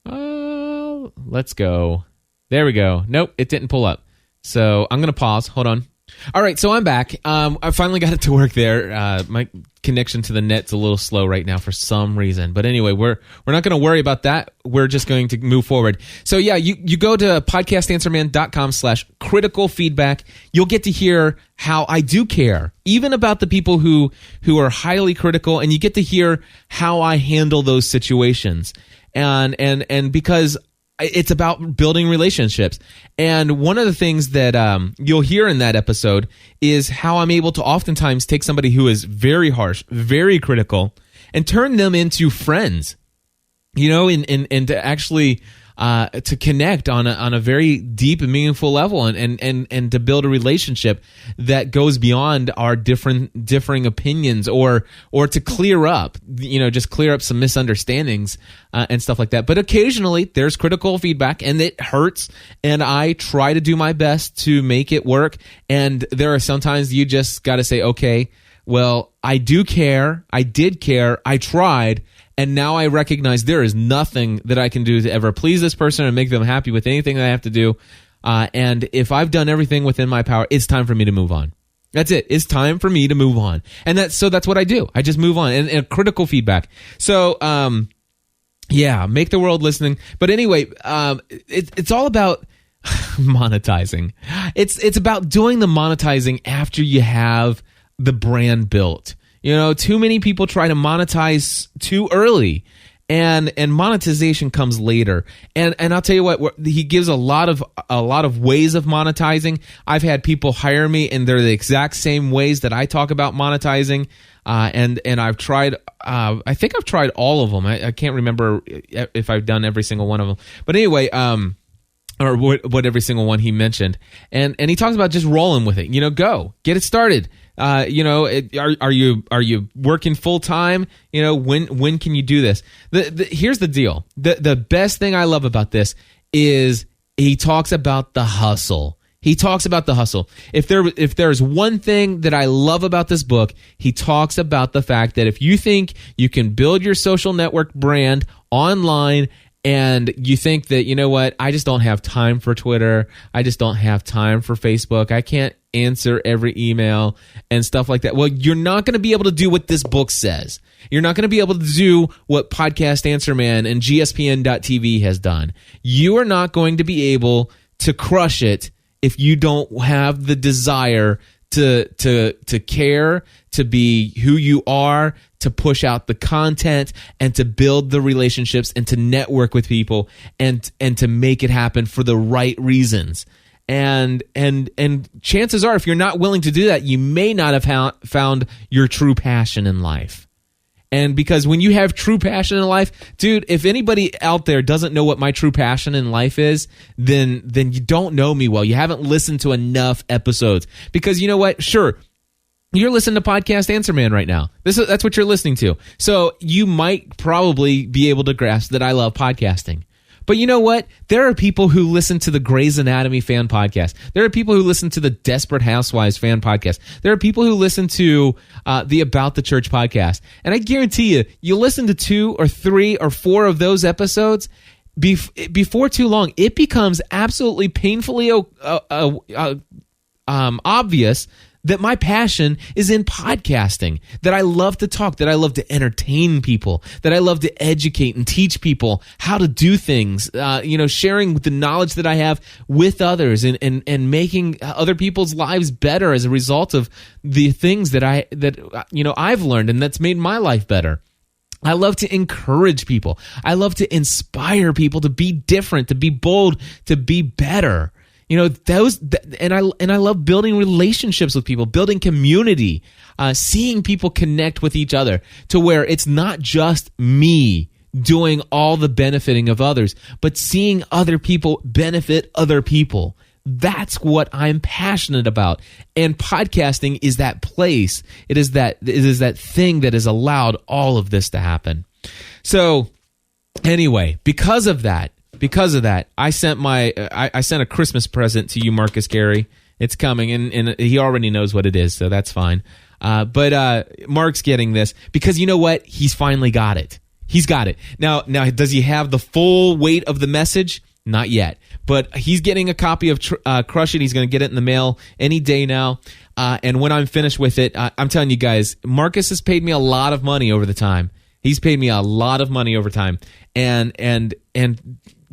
Let's go. There we go. Nope, it didn't pull up. So I'm going to pause. Hold on. All right, so I'm back. I finally got it to work there. My connection to the net's a little slow right now for some reason. But anyway, we're not going to worry about that. We're just going to move forward. So yeah, you go to podcastanswerman.com/critical feedback. You'll get to hear how I do care, even about the people who are highly critical, and you get to hear how I handle those situations. And because it's about building relationships. And one of the things that you'll hear in that episode is how I'm able to oftentimes take somebody who is very harsh, very critical, and turn them into friends, you know, and to actually to connect on a very deep and meaningful level, and to build a relationship that goes beyond our differing opinions, or to clear up, you know, just clear up some misunderstandings and stuff like that. But occasionally there's critical feedback, and it hurts, and I try to do my best to make it work. And there are sometimes you just got to say, okay, well, I do care, I did care, I tried, and now I recognize there is nothing that I can do to ever please this person and make them happy with anything that I have to do. And if I've done everything within my power, it's time for me to move on. That's it. It's time for me to move on. And that's what I do. I just move on. And critical feedback. So, yeah, make the world listening. But anyway, it's all about monetizing. It's about doing the monetizing after you have the brand built. You know, too many people try to monetize too early, and monetization comes later. And I'll tell you what, he gives a lot of ways of monetizing. I've had people hire me, and they're the exact same ways that I talk about monetizing. And I've tried. I think I've tried all of them. I can't remember if I've done every single one of them. But anyway, or what every single one he mentioned. And he talks about just rolling with it. You know, go get it started. You know, are you working full time? You know, when can you do this? Here's the deal. The best thing I love about this is he talks about the hustle. He talks about the hustle. If there's one thing that I love about this book, he talks about the fact that if you think you can build your social network brand online, and you think that, you know what, I just don't have time for Twitter, I just don't have time for Facebook, I can't answer every email and stuff like that. Well, you're not going to be able to do what this book says. You're not going to be able to do what Podcast Answer Man and GSPN.TV has done. You are not going to be able to crush it if you don't have the desire to care, to be who you are, to push out the content, and to build the relationships, and to network with people, and to make it happen for the right reasons. And chances are, if you're not willing to do that, you may not have found your true passion in life. And because when you have true passion in life, dude, if anybody out there doesn't know what my true passion in life is, then you don't know me well. You haven't listened to enough episodes. Because you know what? Sure, you're listening to Podcast Answer Man right now. That's what you're listening to. So you might probably be able to grasp that I love podcasting. But you know what? There are people who listen to the Grey's Anatomy fan podcast. There are people who listen to the Desperate Housewives fan podcast. There are people who listen to the About the Church podcast. And I guarantee you listen to 2 or 3 or 4 of those episodes, before too long, it becomes absolutely painfully obvious that my passion is in podcasting, that I love to talk, that I love to entertain people, that I love to educate and teach people how to do things, sharing the knowledge that I have with others, and making other people's lives better as a result of the things that I've learned, and that's made my life better. I love to encourage people. I love to inspire people to be different, to be bold, to be better. You know, and I love building relationships with people, building community, seeing people connect with each other to where it's not just me doing all the benefiting of others, but seeing other people benefit other people. That's what I'm passionate about. And podcasting is that place. It is that thing that has allowed all of this to happen. So anyway, because of that, I sent a Christmas present to you, Marcus Carey. It's coming, and he already knows what it is, so that's fine. But Mark's getting this because you know what? He's finally got it. He's got it. Now, does he have the full weight of the message? Not yet. But he's getting a copy of Crush It. He's going to get it in the mail any day now. And when I'm finished with it, I'm telling you guys, Marcus has paid me a lot of money over the time. He's paid me a lot of money over time. And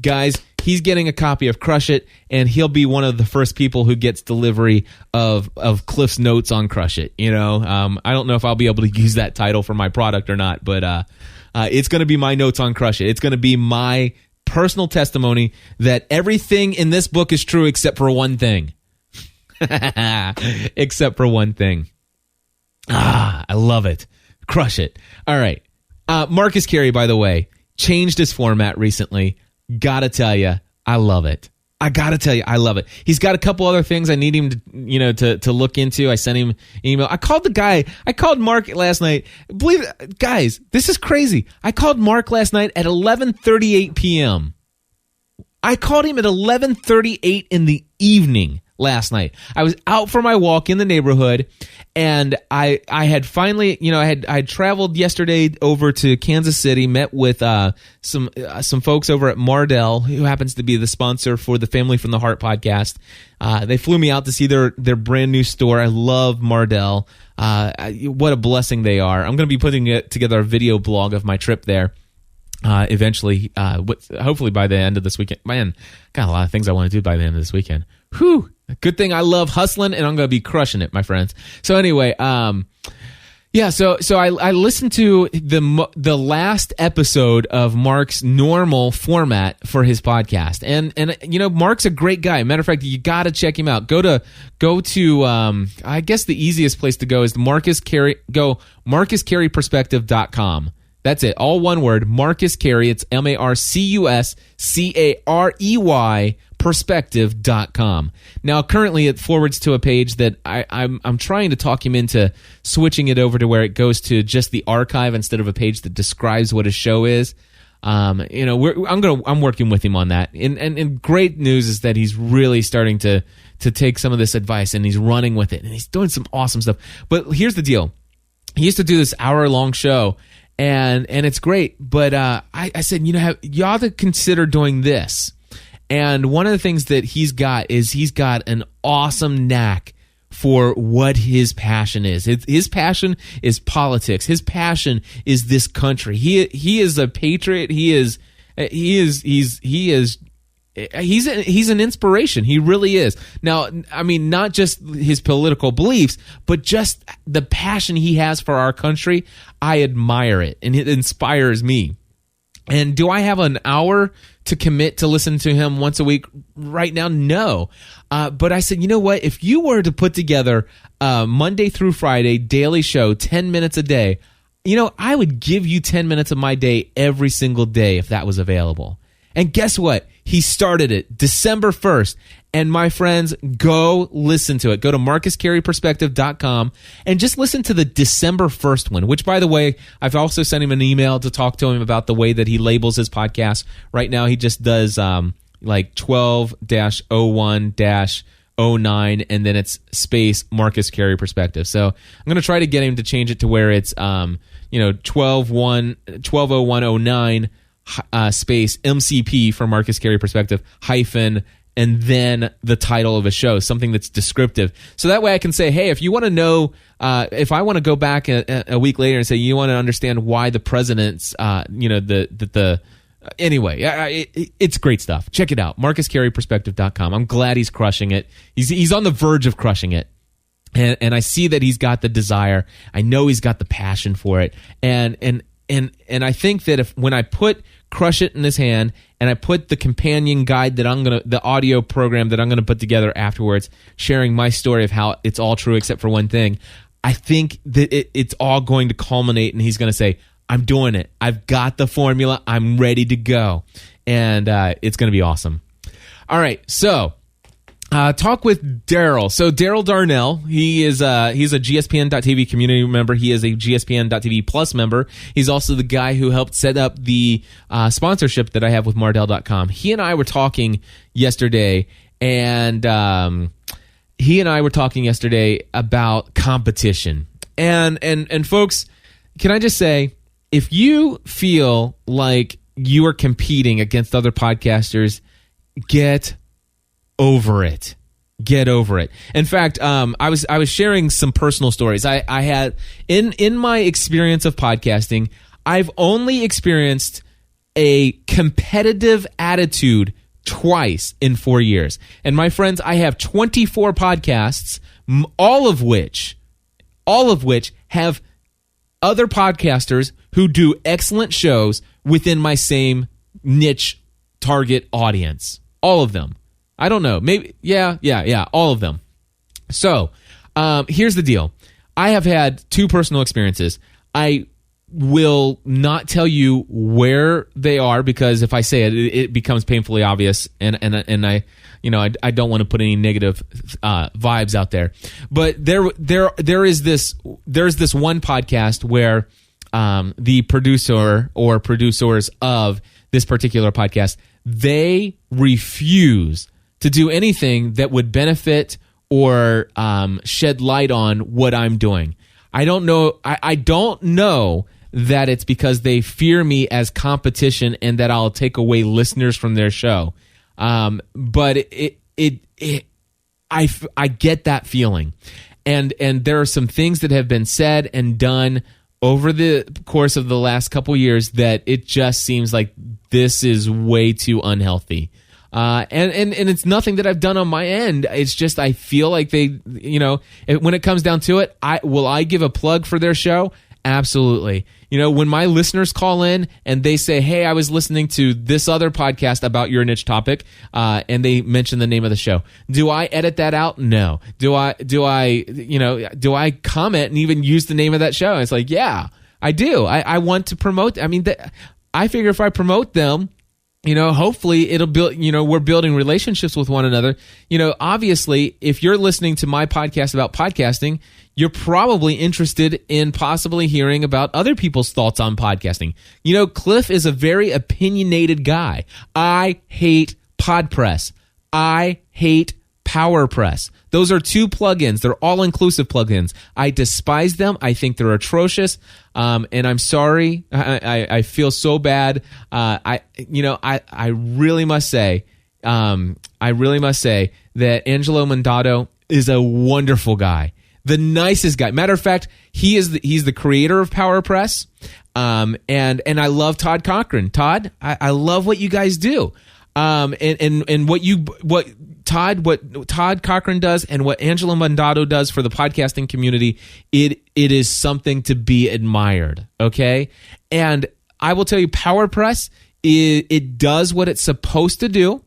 guys, he's getting a copy of Crush It, and he'll be one of the first people who gets delivery of Cliff's notes on Crush It. You know, I don't know if I'll be able to use that title for my product or not, but it's going to be my notes on Crush It. It's going to be my personal testimony that everything in this book is true except for one thing. Except for one thing. I love it. Crush It. All right. Marcus Carey, by the way, changed his format recently. Gotta tell you, I love it. I love it. He's got a couple other things I need him to look into. I sent him an email. I called Mark last night. Guys, this is crazy. I called Mark last night at 11:38 p.m. I called him at 11:38 in the evening last night. I was out for my walk in the neighborhood, and I had finally, I had traveled yesterday over to Kansas City, met with some folks over at Mardel, who happens to be the sponsor for the Family from the Heart podcast. They flew me out to see their brand new store. I love Mardel. What a blessing they are. I'm going to be putting together a video blog of my trip there. Eventually, hopefully by the end of this weekend. Man, got a lot of things I want to do by the end of this weekend. Whew. Good thing I love hustling, and I'm going to be crushing it, my friends. So anyway, so I listened to the last episode of Mark's normal format for his podcast, and Mark's a great guy. Matter of fact, you got to check him out. Go to I guess the easiest place to go is Marcus Carey. Go MarcusCareyPerspective.com. That's it. All one word. Marcus Carey. It's MarcusCarey perspective.com. Now, currently it forwards to a page that I'm trying to talk him into switching it over to where it goes to just the archive instead of a page that describes what his show is. I'm working with him on that. And great news is that he's really starting to take some of this advice and he's running with it and he's doing some awesome stuff. But here's the deal. He used to do this hour-long show. And it's great, but I said, you ought to consider doing this. And one of the things that he's got an awesome knack for what his passion is. His passion is politics. His passion is this country. He is a patriot. He is he's an inspiration. He really is. Now, I mean, not just his political beliefs, but just the passion he has for our country. I admire it, and it inspires me. And do I have an hour to commit to listen to him once a week right now? No. But I said, you know what? If you were to put together a Monday through Friday daily show, 10 minutes a day, I would give you 10 minutes of my day every single day if that was available. And guess what? He started it December 1st. And my friends, go listen to it. Go to MarcusCareyPerspective.com and just listen to the December 1st one, which, by the way, I've also sent him an email to talk to him about the way that he labels his podcast. Right now, he just does like 12-01-09, and then it's space Marcus Carey Perspective. So I'm going to try to get him to change it to where it's 120109 space MCP for Marcus Carey Perspective hyphen, and then the title of a show, something that's descriptive. So that way I can say, hey, if you want to know, if I want to go back a week later and say, you want to understand why the president's, anyway, it's great stuff. Check it out, MarcusCareyPerspective.com. I'm glad he's crushing it. He's on the verge of crushing it. And I see that he's got the desire. I know he's got the passion for it. And I think that when I put Crush It in his hand, and I put the companion guide that the audio program that I'm gonna put together afterwards, sharing my story of how it's all true except for one thing, I think that it's all going to culminate, and he's gonna say, I'm doing it. I've got the formula. I'm ready to go. And it's gonna be awesome. All right, so talk with Daryl. So Daryl Darnell, he's a GSPN.TV community member. He is a GSPN.TV Plus member. He's also the guy who helped set up the sponsorship that I have with Mardel.com. He and I were talking yesterday, and about competition. And folks, can I just say, if you feel like you are competing against other podcasters, get over it. Get over it. In fact, I was sharing some personal stories. I had in my experience of podcasting, I've only experienced a competitive attitude twice in 4 years. And my friends, I have 24 podcasts, all of which have other podcasters who do excellent shows within my same niche target audience. All of them. I don't know. Maybe, yeah, all of them. So, here's the deal. I have had two personal experiences. I will not tell you where they are, because if I say it, it becomes painfully obvious, and I don't want to put any negative vibes out there. But there's this one podcast where the producer or producers of this particular podcast, they refuse to do anything that would benefit or shed light on what I'm doing. I don't know. I don't know that it's because they fear me as competition and that I'll take away listeners from their show. But I get that feeling, and there are some things that have been said and done over the course of the last couple years that it just seems like this is way too unhealthy. And it's nothing that I've done on my end. It's just I feel like they, when it comes down to it, will I give a plug for their show? Absolutely. When my listeners call in and they say, hey, I was listening to this other podcast about your niche topic, and they mention the name of the show, do I edit that out? No. Do I comment and even use the name of that show? And it's like, yeah, I do. I want to promote. I mean, I figure if I promote them, hopefully it'll build, we're building relationships with one another. Obviously, if you're listening to my podcast about podcasting, you're probably interested in possibly hearing about other people's thoughts on podcasting. Cliff is a very opinionated guy. I hate PodPress. I hate PowerPress. Those are two plugins. They're all-inclusive plugins. I despise them. I think they're atrocious. And I'm sorry. I feel so bad. I really must say, that Angelo Mandato is a wonderful guy. The nicest guy. Matter of fact, he's the creator of PowerPress. And I love Todd Cochran. Todd, I love what you guys do. And what Todd Cochran does and what Angelo Mandato does for the podcasting community, it is something to be admired. Okay, and I will tell you, PowerPress, it does what it's supposed to do.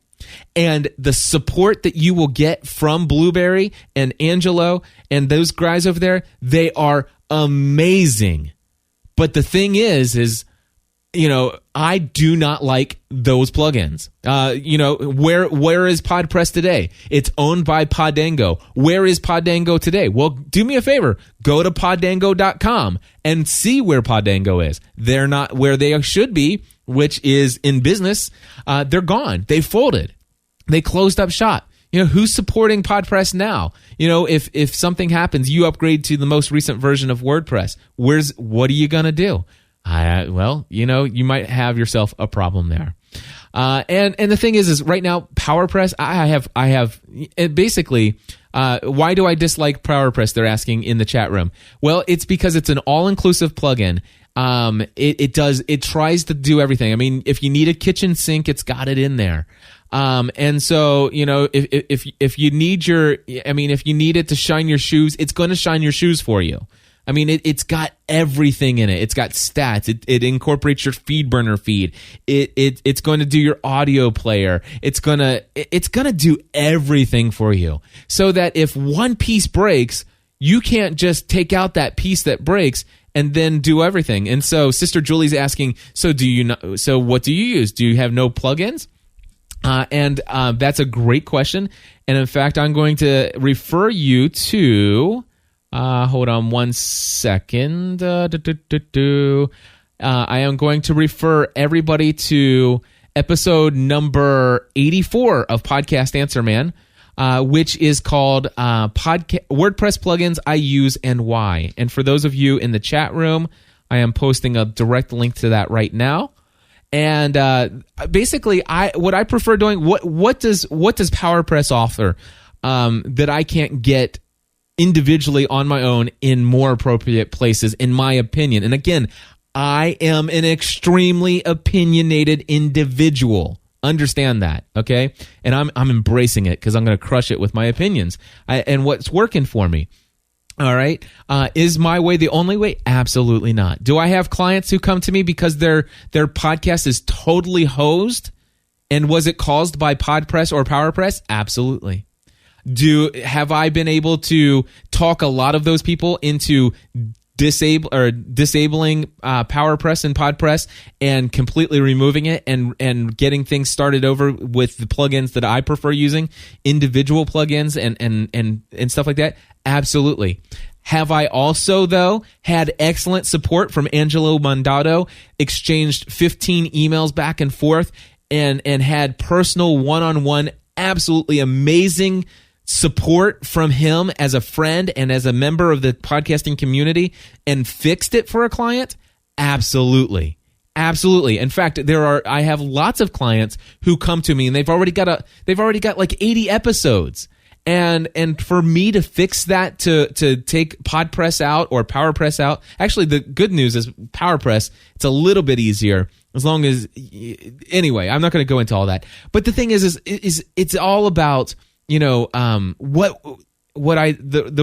And the support that you will get from Blueberry and Angelo and those guys over there, they are amazing. But the thing is, I do not like those plugins. Where is PodPress today? It's owned by Podango. Where is Podango today? Well, do me a favor. Go to podango.com and see where Podango is. They're not where they should be, which is in business. They're gone. They folded. They closed up shop. Who's supporting PodPress now? If something happens, you upgrade to the most recent version of WordPress. What are you going to do? You might have yourself a problem there. And the thing is right now, PowerPress, I have basically, why do I dislike PowerPress? They're asking in the chat room. Well, it's because it's an all-inclusive plugin. It tries to do everything. I mean, if you need a kitchen sink, it's got it in there. And so, if you need if you need it to shine your shoes, it's going to shine your shoes for you. I mean, it's got everything in it. It's got stats. It incorporates your FeedBurner feed. It's going to do your audio player. It's gonna do everything for you. So that if one piece breaks, you can't just take out that piece that breaks and then do everything. And so Sister Julie's asking, so what do you use? Do you have no plugins? And that's a great question. And in fact, I'm going to refer you to, hold on one second. I am going to refer everybody to episode number 84 of Podcast Answer Man, which is called WordPress Plugins I Use and Why. And for those of you in the chat room, I am posting a direct link to that right now. And basically, what I prefer doing, what does PowerPress offer that I can't get individually on my own in more appropriate places, in my opinion? And again, I am an extremely opinionated individual. Understand that, okay? And I'm embracing it because I'm going to crush it with my opinions and what's working for me. All right. Is my way the only way? Absolutely not. Do I have clients who come to me because their podcast is totally hosed? And was it caused by PodPress or PowerPress? Absolutely. Have I been able to talk a lot of those people into disabling PowerPress and PodPress and completely removing it and getting things started over with the plugins that I prefer using, individual plugins and stuff like that? Absolutely. Have I also, though, had excellent support from Angelo Mandato, exchanged 15 emails back and forth, and had personal one-on-one, absolutely amazing support from him as a friend and as a member of the podcasting community and fixed it for a client? Absolutely. Absolutely. In fact, I have lots of clients who come to me and they've already got like 80 episodes. And for me to fix that, to take PodPress out or PowerPress out, actually the good news is PowerPress, it's a little bit easier as long as, anyway, I'm not going to go into all that. But the thing is it's all about, the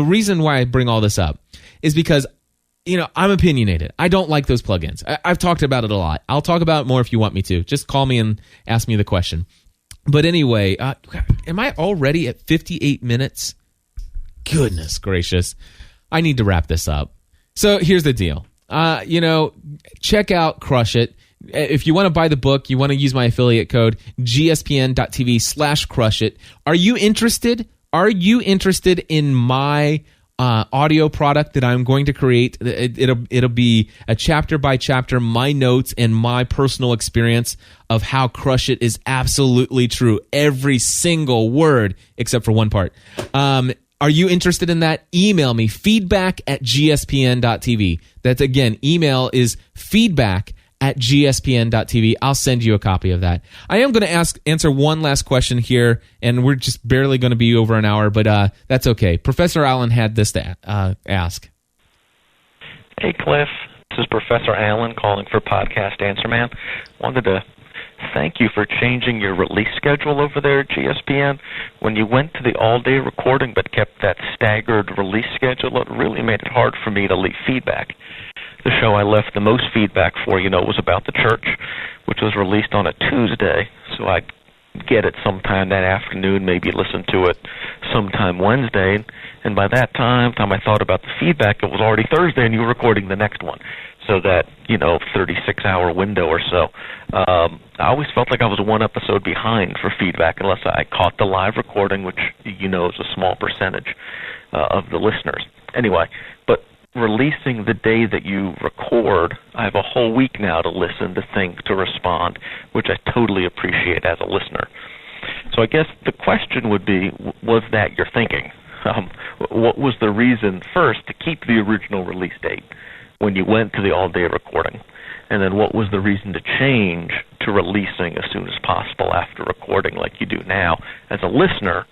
reason why I bring all this up is because, I'm opinionated. I don't like those plugins. I've talked about it a lot. I'll talk about it more if you want me to. Just call me and ask me the question. But anyway, am I already at 58 minutes? Goodness gracious. I need to wrap this up. So here's the deal. Check out Crush It. If you want to buy the book, you want to use my affiliate code, gspn.tv/crushit. Are you interested? Are you interested in my audio product that I'm going to create? It'll be a chapter by chapter, my notes and my personal experience of how Crush It is absolutely true. Every single word except for one part. Are you interested in that? Email me, feedback@gspn.tv. That's, again, email is feedback@gspn.tv. I'll send you a copy of that. I am going to answer one last question here, and we're just barely going to be over an hour, but that's okay. Professor Allen had this to ask. Hey, Cliff. This is Professor Allen calling for Podcast Answer Man. Wanted to thank you for changing your release schedule over there at GSPN. When you went to the all-day recording but kept that staggered release schedule, it really made it hard for me to leave feedback. The show I left the most feedback for, was about the church, which was released on a Tuesday, so I'd get it sometime that afternoon, maybe listen to it sometime Wednesday, and by that time I thought about the feedback, it was already Thursday and you were recording the next one. So that, 36-hour window or so. I always felt like I was one episode behind for feedback unless I caught the live recording, which, is a small percentage of the listeners. Anyway, but releasing the day that you record, I have a whole week now to listen, to think, to respond, which I totally appreciate as a listener. So I guess the question would be, was that your thinking? What was the reason, first, to keep the original release date when you went to the all-day recording? And then what was the reason to change to releasing as soon as possible after recording like you do now? As a listener,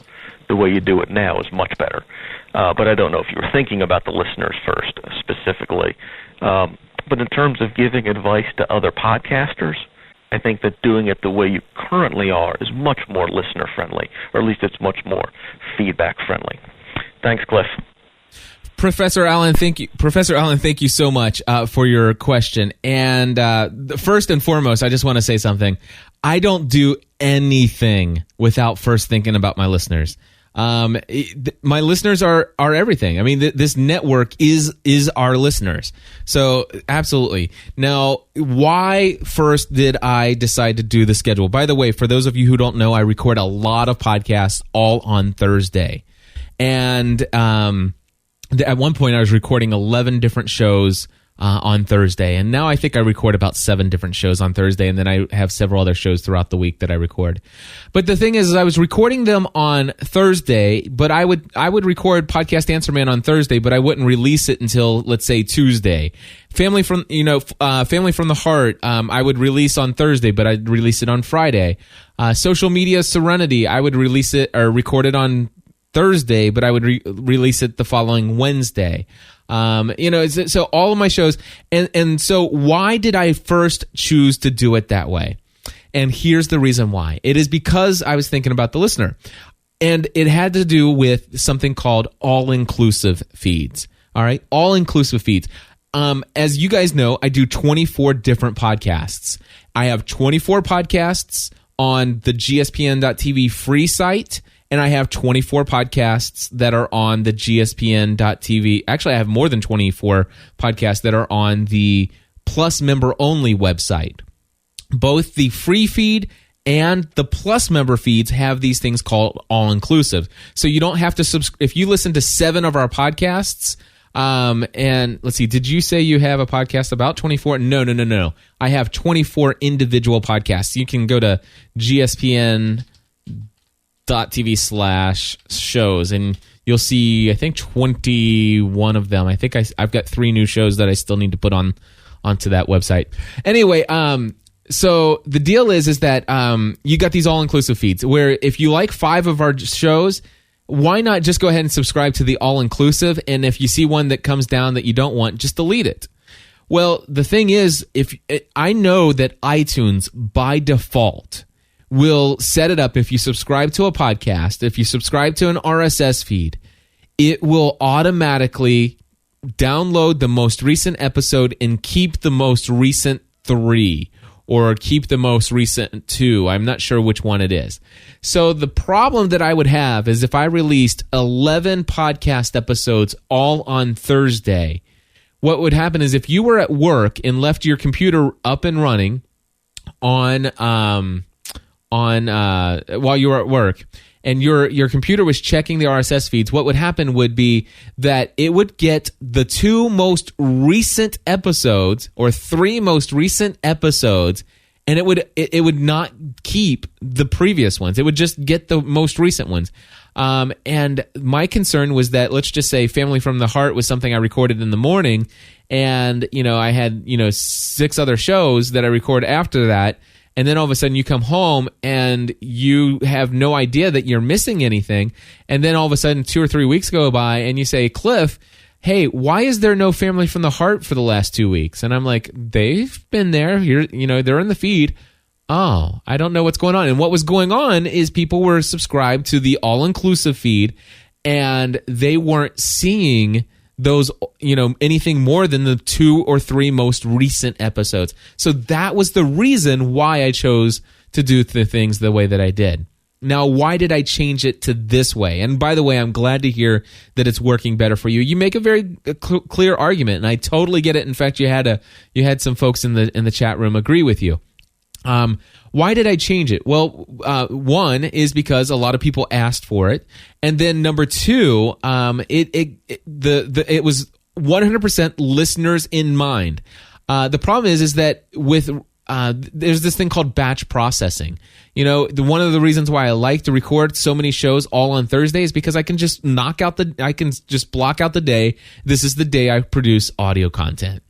the way you do it now is much better. But I don't know if you were thinking about the listeners first specifically. But in terms of giving advice to other podcasters, I think that doing it the way you currently are is much more listener-friendly, or at least it's much more feedback-friendly. Thanks, Cliff. Professor Allen, thank you. Professor Allen, thank you so much for your question. And first and foremost, I just want to say something. I don't do anything without first thinking about my listeners. My listeners are everything. I mean, this network is our listeners. So absolutely. Now, why first did I decide to do the schedule? By the way, for those of you who don't know, I record a lot of podcasts all on Thursday. And at one point, I was recording 11 different shows on Thursday, and now I think I record about 7 different shows on Thursday, and then I have several other shows throughout the week that I record. But the thing is I was recording them on Thursday, but I would record Podcast Answer Man on Thursday, but I wouldn't release it until, let's say, Tuesday. Family from the Heart, I would release on Thursday, but I'd release it on Friday. Social Media Serenity, I would release it or record it on Thursday, but I would release it the following Wednesday. So all of my shows, and so why did I first choose to do it that way? And here's the reason why. It is because I was thinking about the listener, and it had to do with something called all-inclusive feeds. All right, all-inclusive feeds. As you guys know, I do 24 different podcasts. I have 24 podcasts on the gspn.tv free site, and I have 24 podcasts that are on the gspn.tv. Actually, I have more than 24 podcasts that are on the Plus member only website. Both the free feed and the Plus member feeds have these things called all-inclusive. So you don't have to if you listen to 7 of our podcasts, and let's see, did you say you have a podcast about 24? No. I have 24 individual podcasts. You can go to gspn.tv/shows, and you'll see, I think, 21 of them. I think I've got 3 new shows that I still need to put onto that website. Anyway, so the deal is that you got these all-inclusive feeds where if you like 5 of our shows, why not just go ahead and subscribe to the all-inclusive, and if you see one that comes down that you don't want, just delete it. Well, the thing is, I know that iTunes, by default, will set it up if you subscribe to a podcast, if you subscribe to an RSS feed, it will automatically download the most recent episode and keep the most recent 3 or keep the most recent 2. I'm not sure which one it is. So the problem that I would have is if I released 11 podcast episodes all on Thursday, what would happen is if you were at work and left your computer up and running while you were at work, and your computer was checking the RSS feeds, what would happen would be that it would get the 2 most recent episodes or 3 most recent episodes, and it would not keep the previous ones. It would just get the most recent ones. And my concern was that, let's just say Family from the Heart was something I recorded in the morning, and I had 6 other shows that I record after that. And then all of a sudden you come home and you have no idea that you're missing anything. And then all of a sudden 2 or 3 weeks go by and you say, Cliff, hey, why is there no Family from the Heart for the last 2 weeks? And I'm like, they've been there. They're in the feed. oh, I don't know what's going on. And what was going on is people were subscribed to the all-inclusive feed, and they weren't seeing those, anything more than the 2 or 3 most recent episodes. So that was the reason why I chose to do the things the way that I did. Now, why did I change it to this way? And by the way, I'm glad to hear that it's working better for you. You make a very clear argument, and I totally get it. In fact, you had some folks in the chat room agree with you. Why did I change it? Well, one is because a lot of people asked for it, and then number two, it was 100% listeners in mind. The problem is that with there's this thing called batch processing. One of the reasons why I like to record so many shows all on Thursday is because I can just block out the day. This is the day I produce audio content.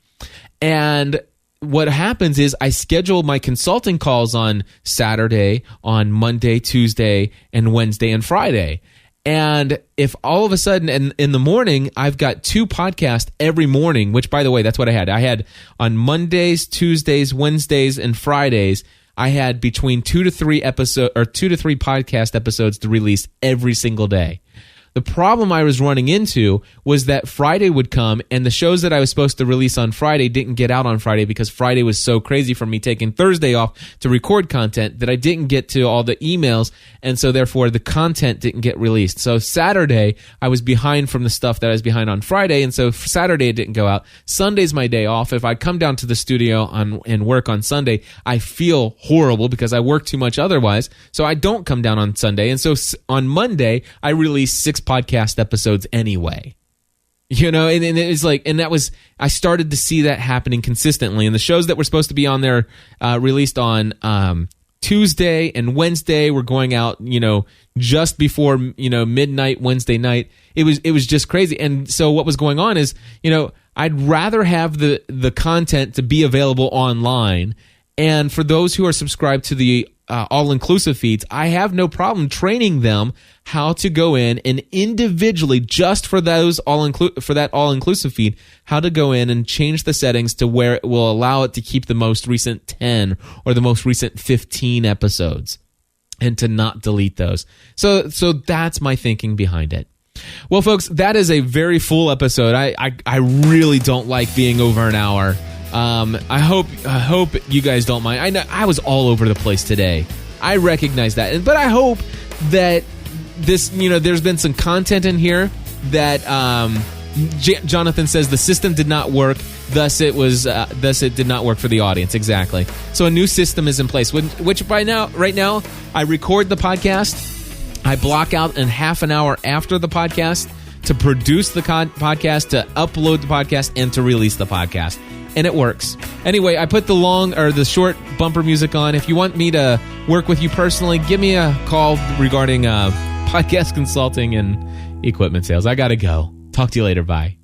And what happens is I schedule my consulting calls on Saturday, on Monday, Tuesday, and Wednesday and Friday. And if all of a sudden in the morning, I've got 2 podcasts every morning, which, by the way, that's what I had. I had on Mondays, Tuesdays, Wednesdays, and Fridays, I had between 2 to 3 podcast episodes to release every single day. The problem I was running into was that Friday would come, and the shows that I was supposed to release on Friday didn't get out on Friday because Friday was so crazy for me taking Thursday off to record content that I didn't get to all the emails, and so therefore the content didn't get released. So Saturday, I was behind from the stuff that I was behind on Friday, and so Saturday it didn't go out. Sunday's my day off. If I come down to the studio and work on Sunday, I feel horrible because I work too much otherwise, so I don't come down on Sunday. And so on Monday, I release 6 podcast episodes anyway. And it's like, and that was, I started to see that happening consistently. And the shows that were supposed to be on there, released on Tuesday and Wednesday were going out, just before, midnight Wednesday night. It was just crazy. And so what was going on is, I'd rather have the content to be available online. And for those who are subscribed to the all-inclusive feeds, I have no problem training them how to go in and individually, just for that all-inclusive feed, how to go in and change the settings to where it will allow it to keep the most recent 10 or the most recent 15 episodes, and to not delete those. So that's my thinking behind it. Well, folks, that is a very full episode. I really don't like being over an hour. I hope you guys don't mind. I know I was all over the place today. I recognize that, but I hope that this, there's been some content in here that Jonathan says the system did not work, thus it did not work for the audience. Exactly. So a new system is in place, which right now I record the podcast, I block out in half an hour after the podcast to produce the podcast, to upload the podcast, and to release the podcast. And it works. Anyway, I put the short bumper music on. If you want me to work with you personally, give me a call regarding podcast consulting and equipment sales. I gotta go. Talk to you later. Bye.